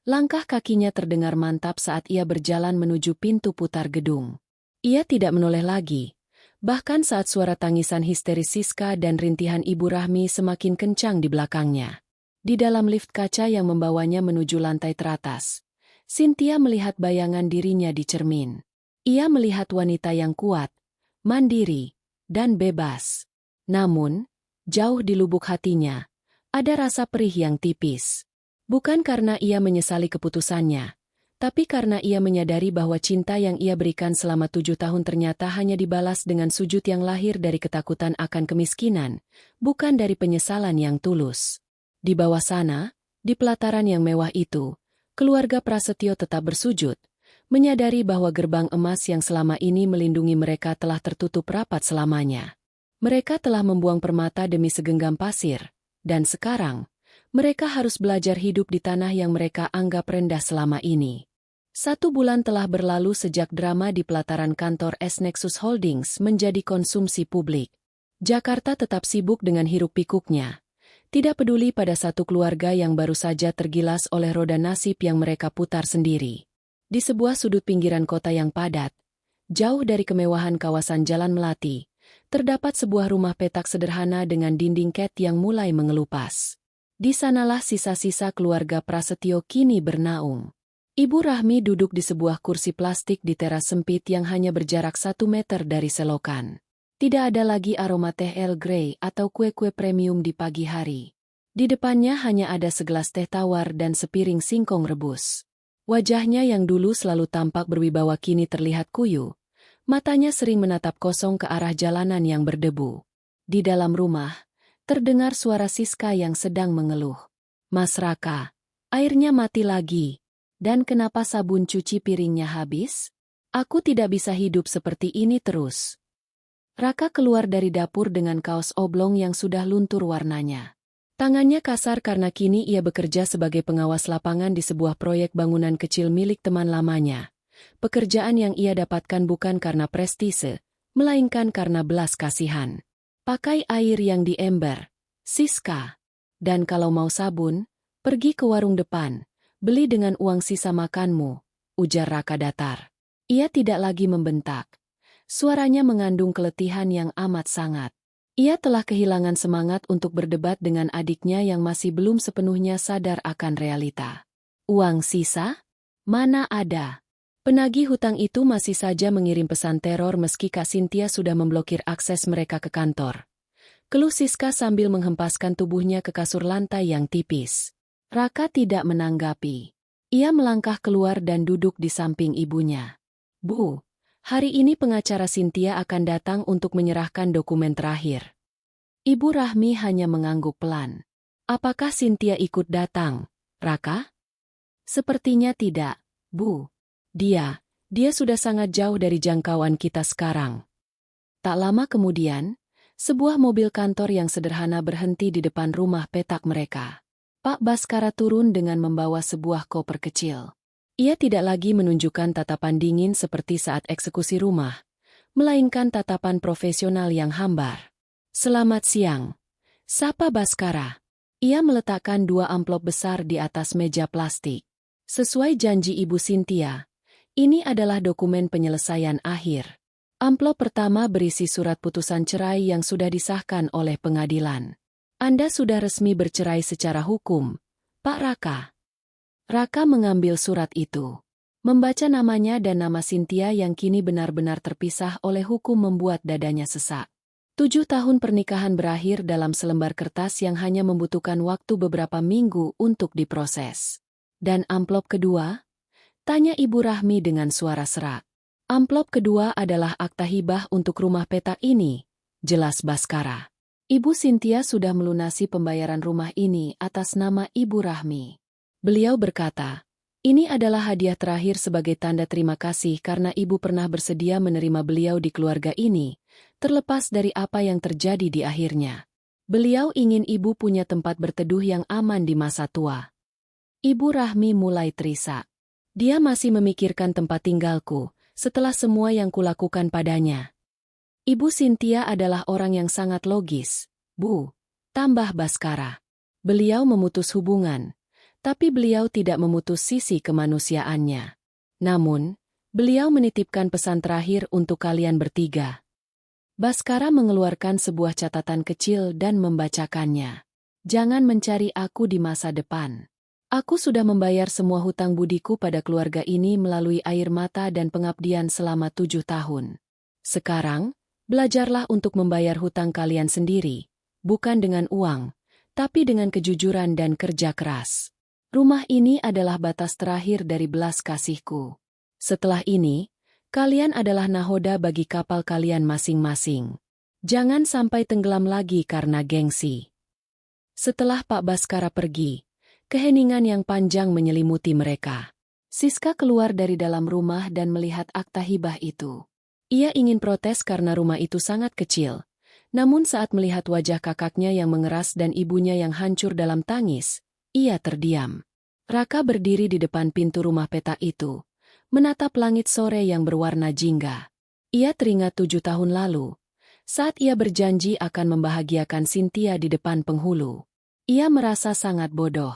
Langkah kakinya terdengar mantap saat ia berjalan menuju pintu putar gedung. Ia tidak menoleh lagi. Bahkan saat suara tangisan histeris Siska dan rintihan Ibu Rahmi semakin kencang di belakangnya. Di dalam lift kaca yang membawanya menuju lantai teratas, Cynthia melihat bayangan dirinya di cermin. Ia melihat wanita yang kuat, mandiri, dan bebas. Namun, jauh di lubuk hatinya, ada rasa perih yang tipis. Bukan karena ia menyesali keputusannya, tapi karena ia menyadari bahwa cinta yang ia berikan selama 7 tahun ternyata hanya dibalas dengan sujud yang lahir dari ketakutan akan kemiskinan, bukan dari penyesalan yang tulus. Di bawah sana, di pelataran yang mewah itu, keluarga Prasetyo tetap bersujud, menyadari bahwa gerbang emas yang selama ini melindungi mereka telah tertutup rapat selamanya. Mereka telah membuang permata demi segenggam pasir, dan sekarang, mereka harus belajar hidup di tanah yang mereka anggap rendah selama ini. 1 bulan telah berlalu sejak drama di pelataran kantor S-Nexus Holdings menjadi konsumsi publik. Jakarta tetap sibuk dengan hiruk-pikuknya. Tidak peduli pada satu keluarga yang baru saja tergilas oleh roda nasib yang mereka putar sendiri. Di sebuah sudut pinggiran kota yang padat, jauh dari kemewahan kawasan Jalan Melati, terdapat sebuah rumah petak sederhana dengan dinding cat yang mulai mengelupas. Di sanalah sisa-sisa keluarga Prasetyo kini bernaung. Ibu Rahmi duduk di sebuah kursi plastik di teras sempit yang hanya berjarak 1 meter dari selokan. Tidak ada lagi aroma teh Earl Grey atau kue-kue premium di pagi hari. Di depannya hanya ada segelas teh tawar dan sepiring singkong rebus. Wajahnya yang dulu selalu tampak berwibawa kini terlihat kuyu. Matanya sering menatap kosong ke arah jalanan yang berdebu. Di dalam rumah, Terdengar suara Siska yang sedang mengeluh. Mas Raka, airnya mati lagi. Dan kenapa sabun cuci piringnya habis? Aku tidak bisa hidup seperti ini terus. Raka keluar dari dapur dengan kaos oblong yang sudah luntur warnanya. Tangannya kasar karena kini ia bekerja sebagai pengawas lapangan di sebuah proyek bangunan kecil milik teman lamanya. Pekerjaan yang ia dapatkan bukan karena prestise, melainkan karena belas kasihan. Pakai air yang di ember, Siska. Dan kalau mau sabun, pergi ke warung depan. Beli dengan uang sisa makanmu, ujar Raka datar. Ia tidak lagi membentak. Suaranya mengandung keletihan yang amat sangat. Ia telah kehilangan semangat untuk berdebat dengan adiknya yang masih belum sepenuhnya sadar akan realita. Uang sisa? Mana ada? Penagih hutang itu masih saja mengirim pesan teror meski Kak Cynthia sudah memblokir akses mereka ke kantor. Keluh Siska sambil menghempaskan tubuhnya ke kasur lantai yang tipis. Raka tidak menanggapi. Ia melangkah keluar dan duduk di samping ibunya. Bu, hari ini pengacara Cynthia akan datang untuk menyerahkan dokumen terakhir. Ibu Rahmi hanya mengangguk pelan. Apakah Cynthia ikut datang, Raka? Sepertinya tidak, Bu. Dia sudah sangat jauh dari jangkauan kita sekarang. Tak lama kemudian, sebuah mobil kantor yang sederhana berhenti di depan rumah petak mereka. Pak Baskara turun dengan membawa sebuah koper kecil. Ia tidak lagi menunjukkan tatapan dingin seperti saat eksekusi rumah, melainkan tatapan profesional yang hambar. Selamat siang. Sapa Baskara. Ia meletakkan 2 amplop besar di atas meja plastik. Sesuai janji Ibu Cynthia, ini adalah dokumen penyelesaian akhir. Amplop pertama berisi surat putusan cerai yang sudah disahkan oleh pengadilan. Anda sudah resmi bercerai secara hukum, Pak Raka. Raka mengambil surat itu. Membaca namanya dan nama Cynthia yang kini benar-benar terpisah oleh hukum membuat dadanya sesak. 7 tahun pernikahan berakhir dalam selembar kertas yang hanya membutuhkan waktu beberapa minggu untuk diproses. Dan amplop kedua? Tanya Ibu Rahmi dengan suara serak. Amplop kedua adalah akta hibah untuk rumah petak ini, jelas Baskara. Ibu Cynthia sudah melunasi pembayaran rumah ini atas nama Ibu Rahmi. Beliau berkata, ini adalah hadiah terakhir sebagai tanda terima kasih karena ibu pernah bersedia menerima beliau di keluarga ini, terlepas dari apa yang terjadi di akhirnya. Beliau ingin ibu punya tempat berteduh yang aman di masa tua. Ibu Rahmi mulai terisak. Dia masih memikirkan tempat tinggalku, setelah semua yang kulakukan padanya. Ibu Cynthia adalah orang yang sangat logis, Bu, tambah Baskara. Beliau memutus hubungan, tapi beliau tidak memutus sisi kemanusiaannya. Namun, beliau menitipkan pesan terakhir untuk kalian bertiga. Baskara mengeluarkan sebuah catatan kecil dan membacakannya. Jangan mencari aku di masa depan. Aku sudah membayar semua hutang budiku pada keluarga ini melalui air mata dan pengabdian selama 7 tahun. Sekarang, belajarlah untuk membayar hutang kalian sendiri, bukan dengan uang, tapi dengan kejujuran dan kerja keras. Rumah ini adalah batas terakhir dari belas kasihku. Setelah ini, kalian adalah nahoda bagi kapal kalian masing-masing. Jangan sampai tenggelam lagi karena gengsi. Setelah Pak Baskara pergi, keheningan yang panjang menyelimuti mereka. Siska keluar dari dalam rumah dan melihat akta hibah itu. Ia ingin protes karena rumah itu sangat kecil. Namun saat melihat wajah kakaknya yang mengeras dan ibunya yang hancur dalam tangis, ia terdiam. Raka berdiri di depan pintu rumah petak itu, menatap langit sore yang berwarna jingga. Ia teringat 7 tahun lalu, saat ia berjanji akan membahagiakan Cynthia di depan penghulu. Ia merasa sangat bodoh.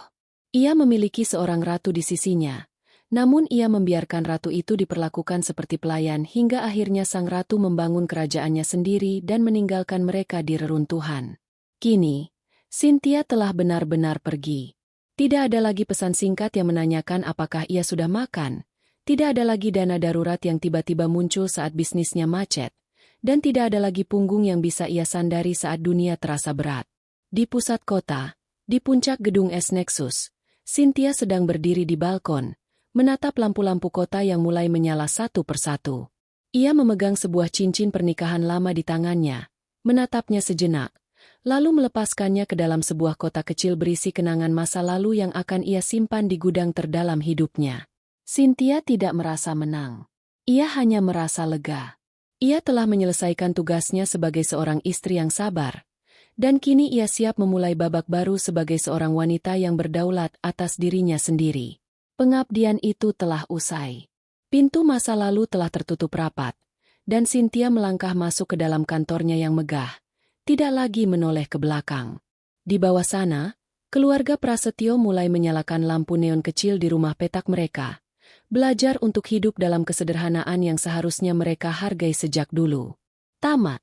Ia memiliki seorang ratu di sisinya. Namun ia membiarkan ratu itu diperlakukan seperti pelayan hingga akhirnya sang ratu membangun kerajaannya sendiri dan meninggalkan mereka di reruntuhan. Kini, Cynthia telah benar-benar pergi. Tidak ada lagi pesan singkat yang menanyakan apakah ia sudah makan. Tidak ada lagi dana darurat yang tiba-tiba muncul saat bisnisnya macet. Dan tidak ada lagi punggung yang bisa ia sandari saat dunia terasa berat. Di pusat kota, di puncak gedung S Nexus, Cynthia sedang berdiri di balkon, menatap lampu-lampu kota yang mulai menyala satu persatu. Ia memegang sebuah cincin pernikahan lama di tangannya, menatapnya sejenak, lalu melepaskannya ke dalam sebuah kota kecil berisi kenangan masa lalu yang akan ia simpan di gudang terdalam hidupnya. Cynthia tidak merasa menang. Ia hanya merasa lega. Ia telah menyelesaikan tugasnya sebagai seorang istri yang sabar, dan kini ia siap memulai babak baru sebagai seorang wanita yang berdaulat atas dirinya sendiri. Pengabdian itu telah usai. Pintu masa lalu telah tertutup rapat, dan Cynthia melangkah masuk ke dalam kantornya yang megah, tidak lagi menoleh ke belakang. Di bawah sana, keluarga Prasetyo mulai menyalakan lampu neon kecil di rumah petak mereka, belajar untuk hidup dalam kesederhanaan yang seharusnya mereka hargai sejak dulu. Tamat.